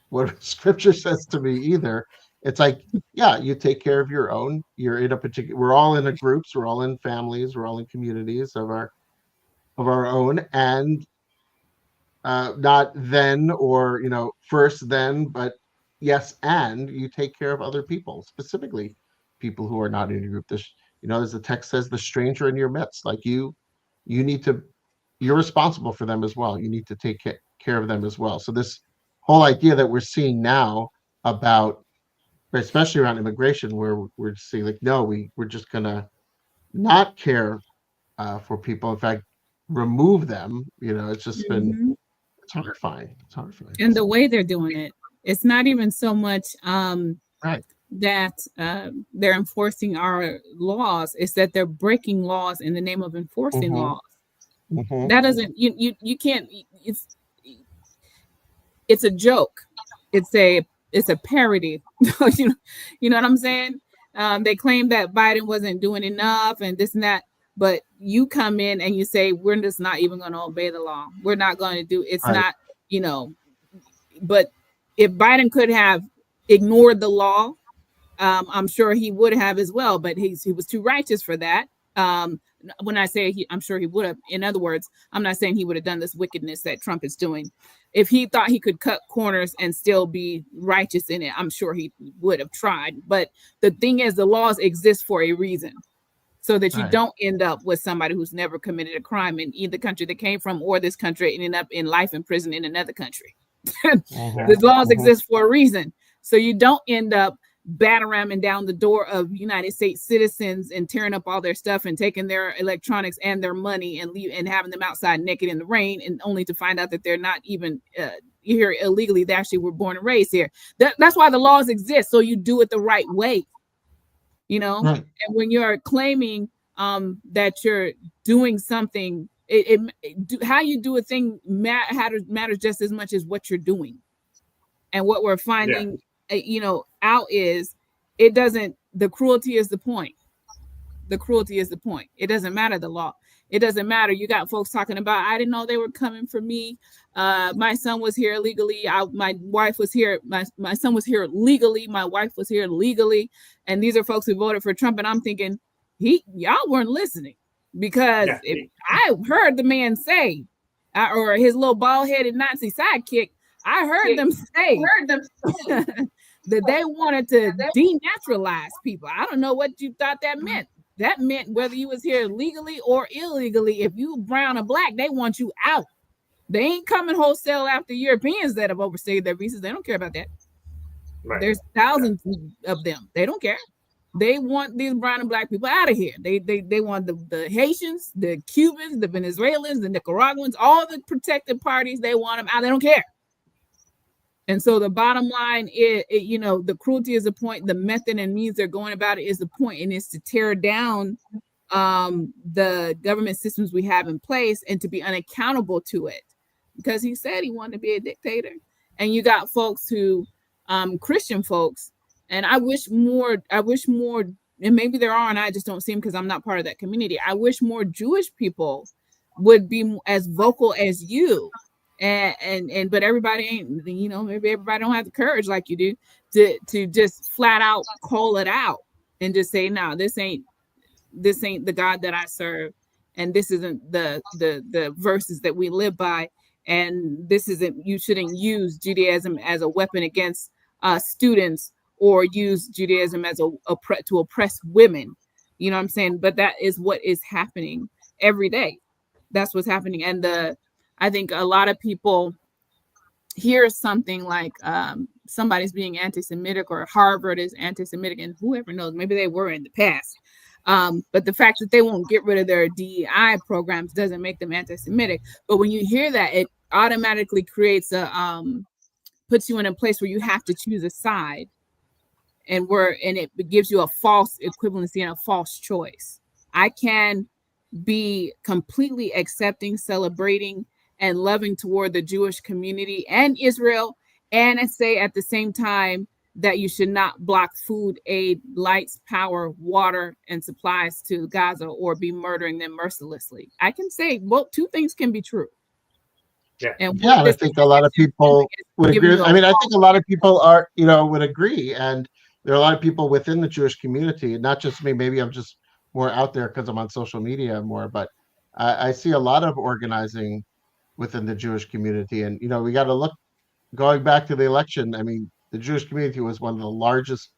what scripture says to me either. It's like, yeah, you take care of your own. You're in a particular, we're all in groups, we're all in families, we're all in communities of our own, and not then or first then, but yes, and you take care of other people, specifically people who are not in your group. This, as the text says, the stranger in your midst, like you need to, you're responsible for them as well. You need to take care of them as well. So this whole idea that we're seeing now about, especially around immigration, where we're seeing like, no, we're just gonna not care for people. In fact, remove them. It's just been, Mhm. it's horrifying. It's horrifying. And the way they're doing it, it's not even so much Right. that they're enforcing our laws, it's that they're breaking laws in the name of enforcing Mhm. laws. Mhm. That doesn't, you can't, it's a joke. It's a parody. you know what I'm saying? They claim that Biden wasn't doing enough and this and that, but you come in and you say, we're just not even going to obey the law. We're not going to do, it's Right. not, but if Biden could have ignored the law, I'm sure he would have as well, but he was too righteous for that. When I say I'm sure he would have, in other words, I'm not saying he would have done this wickedness that Trump is doing. If he thought he could cut corners and still be righteous in it, I'm sure he would have tried. But the thing is, the laws exist for a reason, so that you Right. don't end up with somebody who's never committed a crime in either country they came from or this country, ending up in life in prison in another country. The laws exist for a reason, so you don't end up battering down the door of United States citizens and tearing up all their stuff and taking their electronics and their money and having them outside naked in the rain, and only to find out that they're not even here illegally. They actually were born and raised here. That's why the laws exist, so you do it the right way. Right. And when you're claiming that you're doing something, how you do a thing matters just as much as what you're doing. And what we're finding, out is it doesn't, the cruelty is the point. The cruelty is the point. It doesn't matter the law. It doesn't matter. You got folks talking about, I didn't know they were coming for me. My son was here legally. My wife was here. My son was here legally. My wife was here legally. And these are folks who voted for Trump. And I'm thinking, y'all weren't listening, because I heard the man say, or his little bald-headed Nazi sidekick, I heard them say that they wanted to denaturalize people. I don't know what you thought that meant. That meant whether you was here legally or illegally, if you brown or black, they want you out. They ain't coming wholesale after Europeans that have overstayed their visas. They don't care about that. Right. There's thousands of them. They don't care. They want these brown and black people out of here. They want the Haitians, the Cubans, the Venezuelans, the Nicaraguans, all the protected parties. They want them out. They don't care. And so the bottom line is, the cruelty is the point. The method and means they're going about it is the point, and it's to tear down the government systems we have in place and to be unaccountable to it, because he said he wanted to be a dictator. And you got folks who, Christian folks, and I wish more, and maybe there are, and I just don't see them because I'm not part of that community. I wish more Jewish people would be as vocal as you. But everybody ain't, maybe everybody don't have the courage like you do to just flat out call it out and just say, no, this ain't the God that I serve, and this isn't the verses that we live by, and this isn't, you shouldn't use Judaism as a weapon against students, or use Judaism as to oppress women. You know what I'm saying? But that is what is happening every day. That's what's happening. And I think a lot of people hear something like somebody's being anti-Semitic, or Harvard is anti-Semitic, and whoever knows, maybe they were in the past. But the fact that they won't get rid of their DEI programs doesn't make them anti-Semitic. But when you hear that, it automatically creates puts you in a place where you have to choose a side, and it gives you a false equivalency and a false choice. I can be completely accepting, celebrating, and loving toward the Jewish community and Israel, and I say at the same time that you should not block food aid, lights, power, water, and supplies to Gaza, or be murdering them mercilessly. I can say, well, two things can be true. Yeah. And I think a lot of people would agree. I mean, I think a lot of people would agree. And there are a lot of people within the Jewish community, not just me. Maybe I'm just more out there because I'm on social media more, but I see a lot of organizing within the Jewish community. And, we got to look, going back to the election. I mean, the Jewish community was one of the largest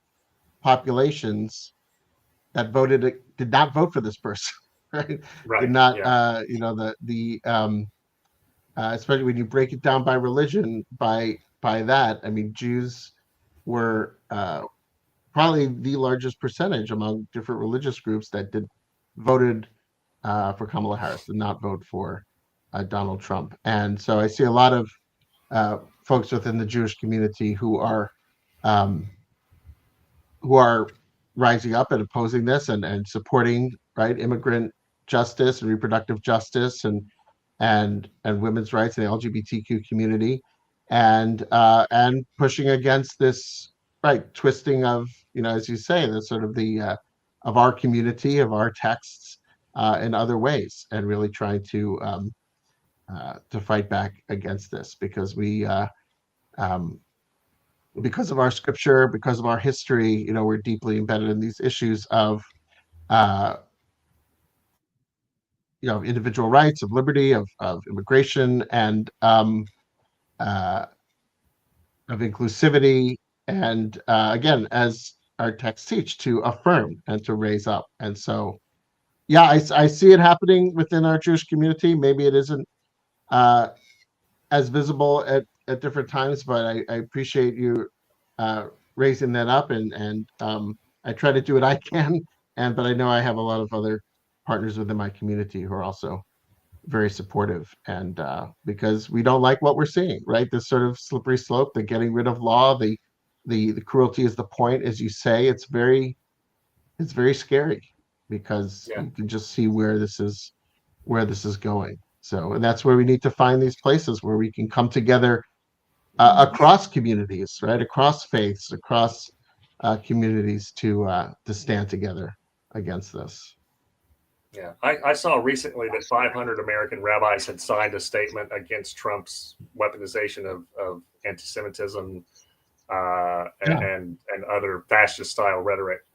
populations that did not vote for this person, right? Did not, especially when you break it down by religion, by that, I mean, Jews were probably the largest percentage among different religious groups that voted for Kamala Harris, did not vote for Donald Trump. And so I see a lot of folks within the Jewish community who are rising up and opposing this, and supporting, right, immigrant justice and reproductive justice, and women's rights in the LGBTQ community, and pushing against this, right, twisting of, as you say, the sort of the of our community, of our texts in other ways, and really trying to fight back against this, because because of our scripture, because of our history, we're deeply embedded in these issues of individual rights, of liberty, of immigration, and of inclusivity, and again, as our texts teach, to affirm and to raise up. And so, I see it happening within our Jewish community. Maybe it isn't as visible at different times, but I appreciate you raising that up, and I try to do what I can, but I know I have a lot of other partners within my community who are also very supportive, and because we don't like what we're seeing, right? This sort of slippery slope, the getting rid of law, the cruelty is the point, as you say. It's very scary, because you can just see where this is going. So, and that's where we need to find these places where we can come together across communities, right, across faiths, across communities, to stand together against this. Yeah, I saw recently that 500 American rabbis had signed a statement against Trump's weaponization of anti-Semitism and other fascist-style rhetoric.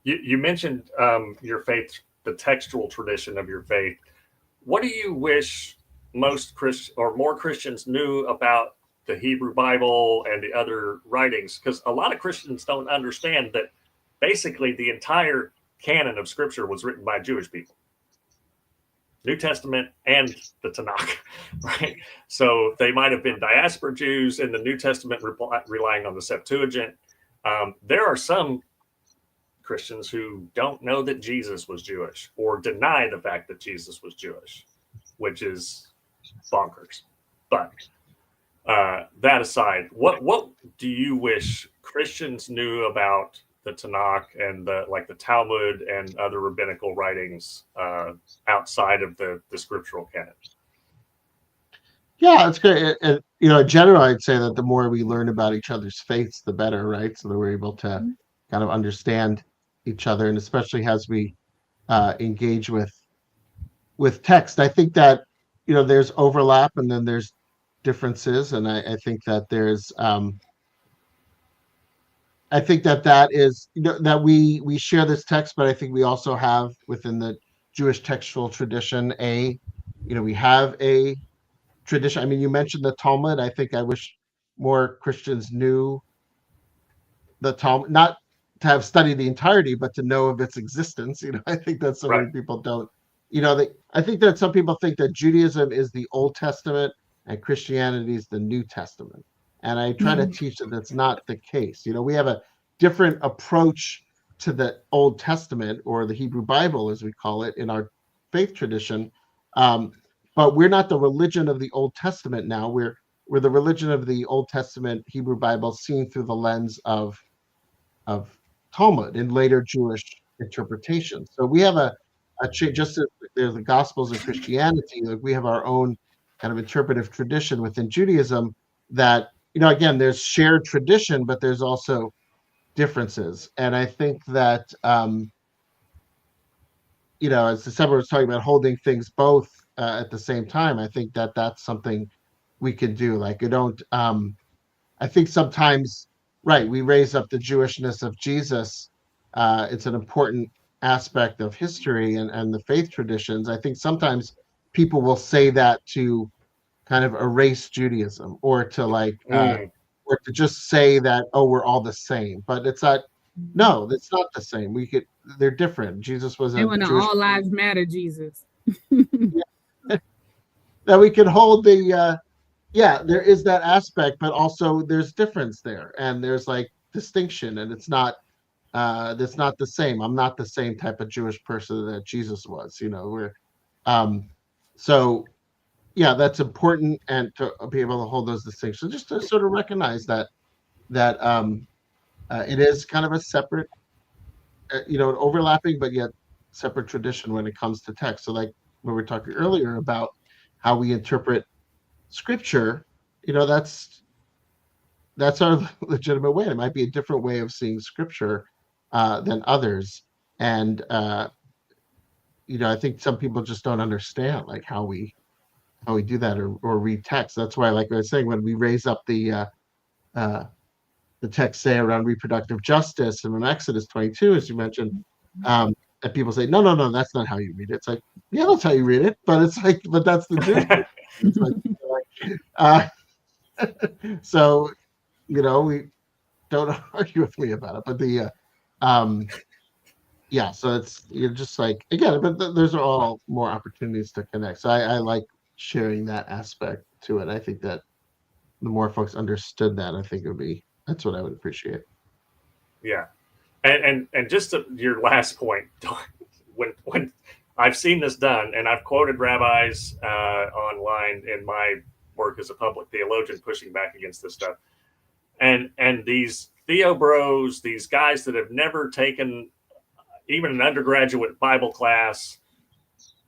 You mentioned your faith, the textual tradition of your faith. What do you wish most more Christians knew about the Hebrew Bible and the other writings? Because a lot of Christians don't understand that basically the entire canon of Scripture was written by Jewish people. New Testament and the Tanakh, right? So they might have been diaspora Jews in the New Testament relying on the Septuagint. There are some Christians who don't know that Jesus was Jewish or deny the fact that Jesus was Jewish, which is bonkers. But that aside, what do you wish Christians knew about the Tanakh and the Talmud and other rabbinical writings outside of the scriptural canon? Yeah, it's great. And in general, I'd say that the more we learn about each other's faiths, the better, right? So that we're able to kind of understand each other, and especially as we engage with text. I think that there's overlap, and then there's differences, and I think that there's I think that is that we share this text, but I think we also have within the Jewish textual tradition we have a tradition. I mean, you mentioned the Talmud. I think I wish more Christians knew the Talmud, not to have studied the entirety, but to know of its existence. I think that so many people don't. I think that some people think that Judaism is the Old Testament and Christianity is the New Testament. And I try to teach that that's not the case. We have a different approach to the Old Testament, or the Hebrew Bible, as we call it in our faith tradition. But we're not the religion of the Old Testament now. We're the religion of the Old Testament Hebrew Bible seen through the lens of Talmud and later Jewish interpretation. So we have just as there's the Gospels in Christianity, like we have our own kind of interpretive tradition within Judaism that, again, there's shared tradition, but there's also differences. And I think that, as Desimber was talking about holding things both at the same time, I think that that's something we can do. Like, I think sometimes, right, we raise up the Jewishness of Jesus. It's an important aspect of history and the faith traditions. I think sometimes people will say that to kind of erase Judaism, or to or to just say that, oh, we're all the same. But it's not. No, it's not the same. They're different. Jesus was they want to all lives matter Jesus. That we can hold the there is that aspect, but also there's difference there, and there's like distinction, and it's not that's not the same. I'm not the same type of Jewish person that Jesus was. We're so yeah, that's important, and to be able to hold those distinctions, just to sort of recognize that it is kind of a separate, an overlapping but yet separate tradition when it comes to text. So like when we were talking earlier about how we interpret scripture, that's our legitimate way. It might be a different way of seeing scripture than others, and I think some people just don't understand like how we do that, or read text. That's why, like I was saying, when we raise up the text, say around reproductive justice and in Exodus 22, as you mentioned, and people say, no, that's not how you read it. It's like, yeah, that's how you read it, but it's like, but that's the Jewish. So we don't argue with me about it, but so you're just like, again, but those are all more opportunities to connect. So I like sharing that aspect to it. I think that the more folks understood that, I think that's what I would appreciate. Yeah. And just your last point, when I've seen this done, and I've quoted rabbis online in my work as a public theologian pushing back against this stuff, and these Theo bros, these guys that have never taken even an undergraduate Bible class,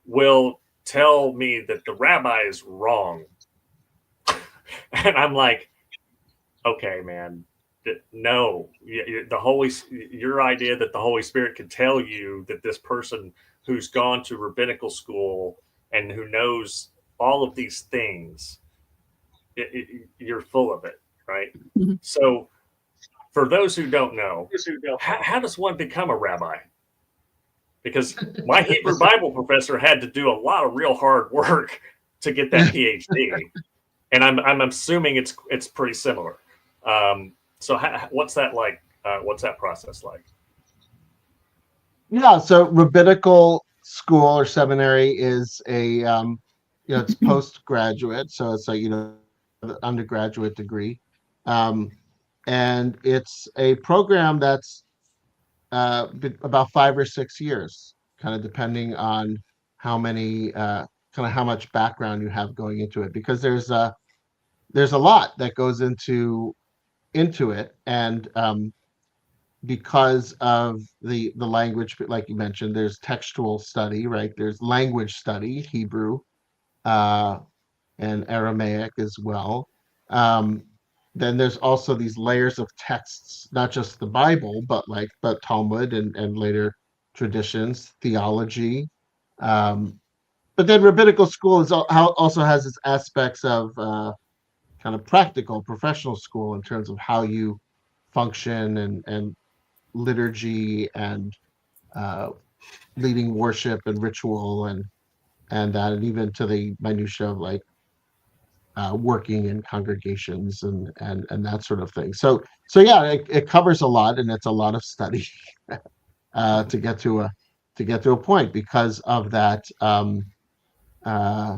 will tell me that the rabbi is wrong, and I'm like, okay, man. No, your idea that the Holy Spirit can tell you that this person who's gone to rabbinical school and who knows all of these things, you're full of it, right? Mm-hmm. So for those who don't know, how does one become a rabbi? Because my Hebrew Bible professor had to do a lot of real hard work to get that PhD, and I'm assuming it's pretty similar. So what's that like? What's that process like? Yeah, so rabbinical school or seminary is a it's postgraduate, so it's like the undergraduate degree, and it's a program that's about 5 or 6 years, kind of depending on how many kind of how much background you have going into it, because there's a lot that goes into it, and because of the language, like you mentioned, there's textual study, right? There's language study, Hebrew, uh, and Aramaic as well. Um, then there's also these layers of texts, not just the Bible, but Talmud and later traditions, theology. Um, but then rabbinical school also has its aspects of kind of practical professional school in terms of how you function and liturgy and uh, leading worship and ritual and that, and even to the minutia of like working in congregations and that sort of thing. So yeah, it covers a lot, and it's a lot of study to get to a point because of that. Uh,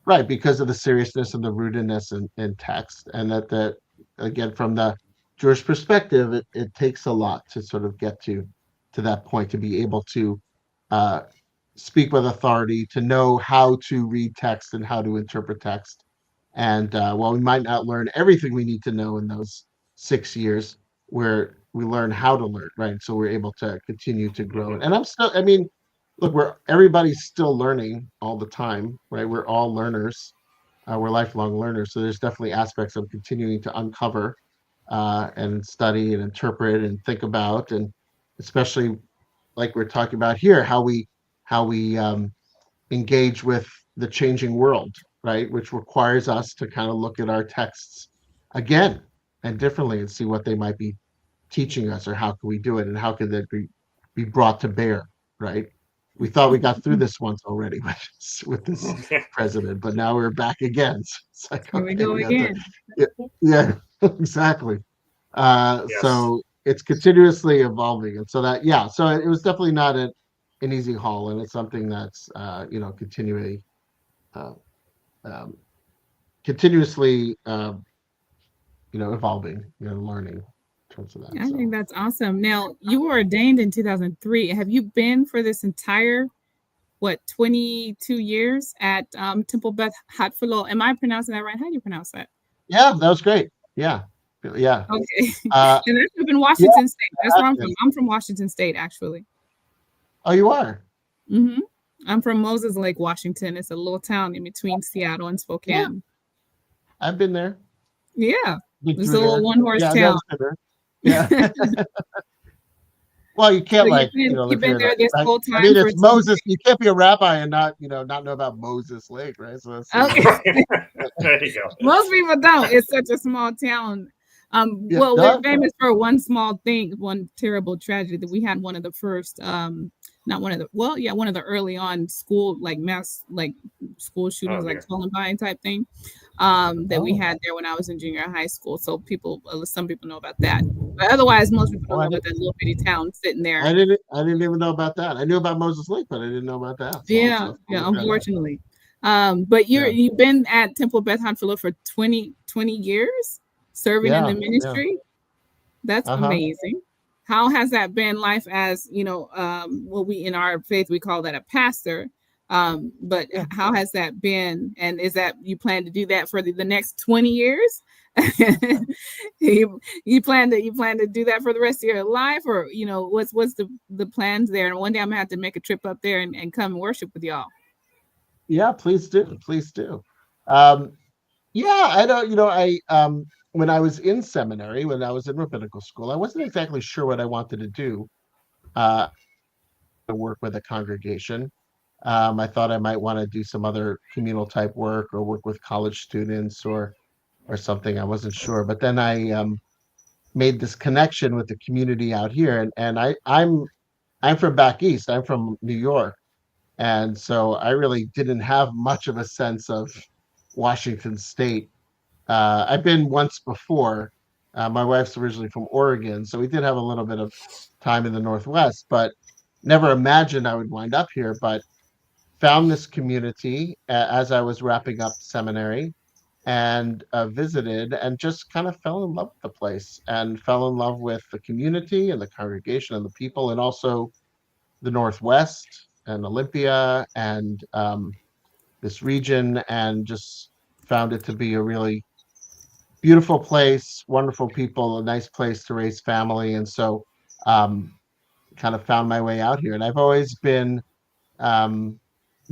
right, because of the seriousness and the rootedness in text, and that again, from the Jewish perspective, it takes a lot to sort of get to that point, to be able to uh, speak with authority, to know how to read text and how to interpret text. And while we might not learn everything we need to know in those 6 years, where we learn how to learn, right? So we're able to continue to grow. Mhm. And I mean, look, everybody's still learning all the time, right? We're all learners. We're lifelong learners. So there's definitely aspects of continuing to uncover and study and interpret and think about, and especially like we're talking about here, how we engage with the changing world, right? Which requires us to kind of look at our texts again and differently and see what they might be teaching us, or how can we do it, and how can that be brought to bear, right? We thought we got through this once already with this Yeah. president, but now we're back again. So it's like, Here we okay, go we have to, again. yeah, exactly. Yes. So it's continuously evolving, and so that, yeah, so it was definitely not an easy haul, and it's something that's continually uh, um, continuously evolving, learning in terms of that. I think So that's awesome. Now, you were ordained in 2003. Have you been for this entire, 22 years at Temple Beth Hatfiloh? Am I pronouncing that right? How do you pronounce that? yeah, that was great. Yeah, yeah, Okay. uh, And that's up in yeah. Washington State. That's I've where I'm from. been. I'm from Washington State, actually. Oh, you are? hmm I'm from Moses Lake, Washington. It's a little town in between Seattle and Yeah, Spokane. I've been there. Yeah. Been It's through a little there. one-horse Yeah, I've town. been there. Yeah. Well, you So can't you've live been here. there this Right? whole I time mean, for it's 2 Moses. You can't be a rabbi and not know about Moses Lake, right? So that's Okay. There you go. Most people don't. It's such a small town. yeah. Well, we're No, famous for one small thing, one terrible tragedy that we had one of the first, not one of the, well, yeah, one of the early on school, like mass, like school Oh shootings, like dear. Columbine type thing, that we oh, had there when I was in junior high school. So some people know about that, but otherwise, most people oh, don't know about that little bitty town sitting there. I didn't even know about that. I knew about Moses Lake, but I didn't know about that. So I'll Yeah, have to yeah, look that up. unfortunately. But Yeah, you've been at Temple Beth Hatfiloh for 20 years, serving in the yeah. ministry. That's Uh-huh. amazing. How has that been life as, well, we in our faith we call that a pastor. But Yeah. how has that been? And is that you plan to do that for the next 20 years? you plan to do that for the rest of your life, or what's the plans there? And one day I'm gonna have to make a trip up there and come and worship with y'all. Yeah, please do. Please do. Um, yeah, I don't, when I was in seminary, when I was in rabbinical school, I wasn't exactly sure what I wanted to do, to work with a congregation. I thought I might want to do some other communal type work, or work with college students, or something. I wasn't sure. But then I made this connection with the community out here, and I'm from back east. I'm from New York. And so I really didn't have much of a sense of Washington State. I've been once before. My wife's originally from Oregon, so we did have a little bit of time in the Northwest, but never imagined I would wind up here. But found this community as I was wrapping up seminary, and visited, and just kind of fell in love with the place and fell in love with the community and the congregation and the people, and also the Northwest and Olympia and this region, and just found it to be a really beautiful place, wonderful people, a nice place to raise family. And so um, kind of found my way out here. And I've always been um,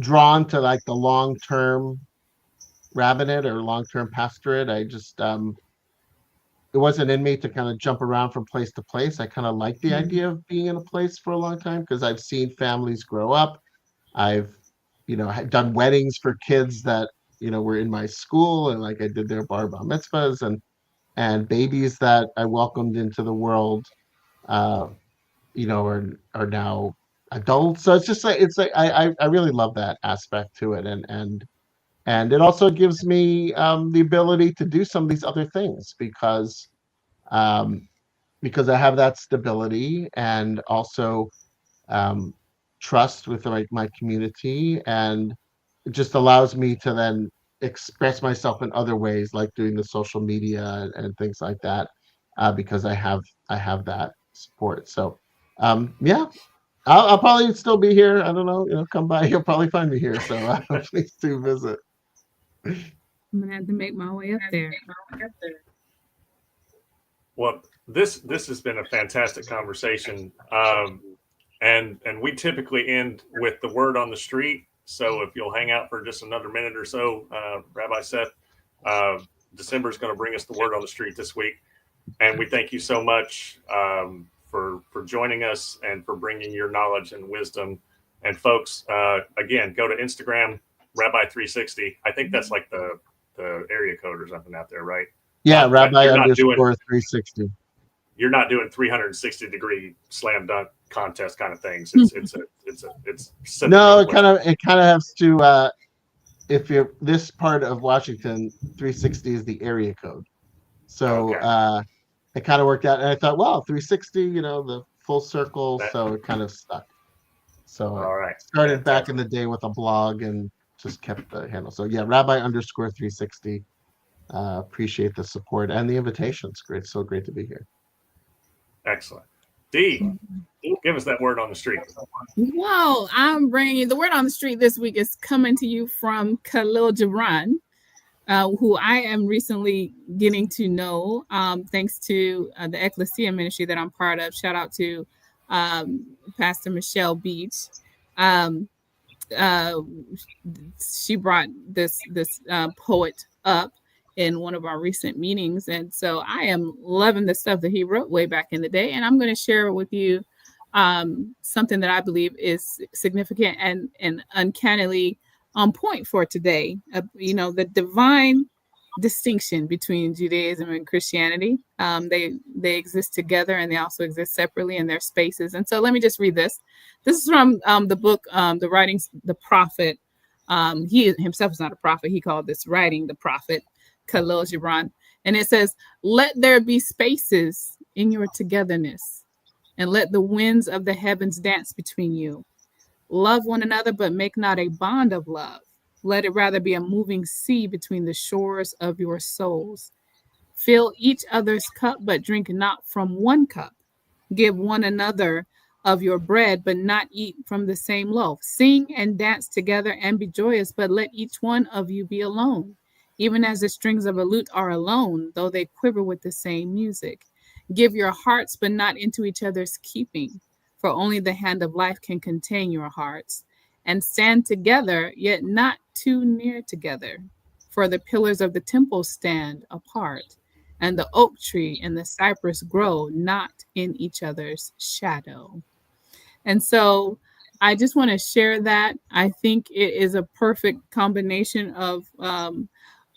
drawn to like the long-term rabbinate or long-term pastorate. I just it wasn't in me to kind of jump around from place to place. I kind of like the idea of being in a place for a long time because I've seen families grow up. I've, done weddings for kids that, were in my school, and like I did their bar mitzvahs, and babies that I welcomed into the world, uh, are now adults. So it's like I really love that aspect to it, and it also gives me the ability to do some of these other things um, because I have that stability and also um, trust with my community, and it just allows me to then express myself in other ways, like doing the social media and things like that, because I have that support. So yeah, I'll probably still be here. I don't know, come by. You'll probably find me here. So please do visit. I'm gonna have to make my way up there. Well, this has been a fantastic conversation, and we typically end with the word on the street. So if you'll hang out for just another minute or so, Rabbi Seth, Desimber is going to bring us the word on the street this week, and we thank you so much for joining us and for bringing your knowledge and wisdom. And folks, again, go to Instagram, Rabbi360. I think that's like the area code or something out there, right? Yeah, Rabbi underscore 360. You're not doing 360-degree slam dunk contest kind of things. It's no, it kind of has to. If you're this part of Washington, 360 is the area code. So it kind of worked out, and I thought, well, 360, the full circle. So it kind of stuck. So all right, started back in the day with a blog and just kept the handle. So yeah, Rabbi underscore 360. Appreciate the support and the invitation. It's great. So great to be here. Excellent. D, give us that word on the street. Well, I'm bringing you the word on the street this week is coming to you from Khalil Gibran, who I am recently getting to know thanks to the Ecclesia ministry that I'm part of. Shout out to Pastor Michelle Beach. She brought this poet up in one of our recent meetings, and so I am loving the stuff that he wrote way back in the day, and I'm going to share with you something that I believe is significant and uncannily on point for today. The divine distinction between Judaism and Christianity. They exist together, and they also exist separately in their spaces. And so let me just read this. This is from the book, the writings, the prophet. He himself is not a prophet. He called this writing the prophet, Khalil Gibran. And it says, "Let there be spaces in your togetherness, and let the winds of the heavens dance between you. Love one another, but make not a bond of love. Let it rather be a moving sea between the shores of your souls. Fill each other's cup, but drink not from one cup. Give one another of your bread, but not eat from the same loaf. Sing and dance together and be joyous, but let each one of you be alone, even as the strings of a lute are alone, though they quiver with the same music. Give your hearts, but not into each other's keeping, for only the hand of life can contain your hearts. And stand together, yet not too near together. For the pillars of the temple stand apart, and the oak tree and the cypress grow not in each other's shadow." And so I just want to share that. I think it is a perfect combination of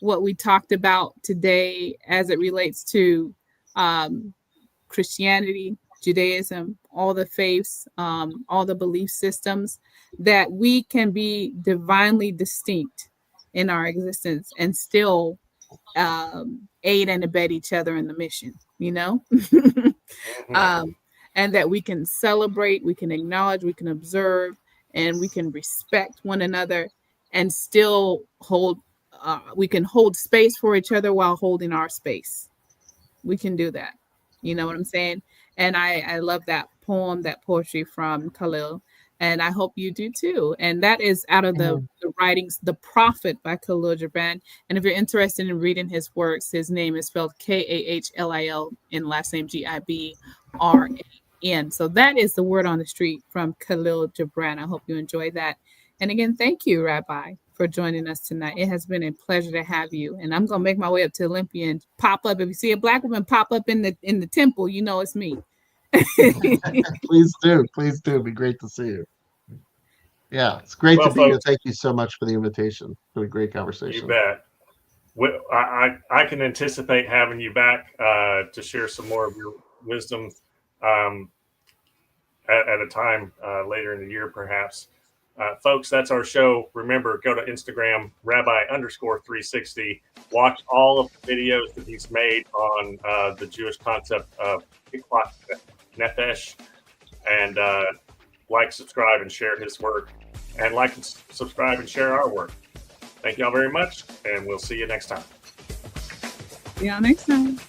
what we talked about today as it relates to Christianity, Judaism, all the faiths, all the belief systems, that we can be divinely distinct in our existence and still aid and abet each other in the mission, and that we can celebrate, we can acknowledge, we can observe, and we can respect one another and still hold hold space for each other while holding our space. We can do that. You know what I'm saying? And I love that poem, that poetry from Khalil. And I hope you do too. And that is out of the writings, The Prophet by Khalil Gibran. And if you're interested in reading his works, his name is spelled Kahlil and last name Gibran. So that is the word on the street from Khalil Gibran. I hope you enjoy that. And again, thank you, Rabbi, for joining us tonight. It has been a pleasure to have you. And I'm going to make my way up to Olympia and pop up. If you see a Black woman pop up in the temple, you know it's me. Please do. Please do. It'd be great to see you. Yeah, it's great to be here. Thank you so much for the invitation. It's been a great conversation. You bet. I can anticipate having you back to share some more of your wisdom at a time later in the year, perhaps. Folks, that's our show. Remember, go to Instagram, Rabbi_360. Watch all of the videos that he's made on the Jewish concept of nefesh, and like, subscribe, and share his work. And like and subscribe and share our work. Thank y'all very much, and we'll see you next time. See y'all next time.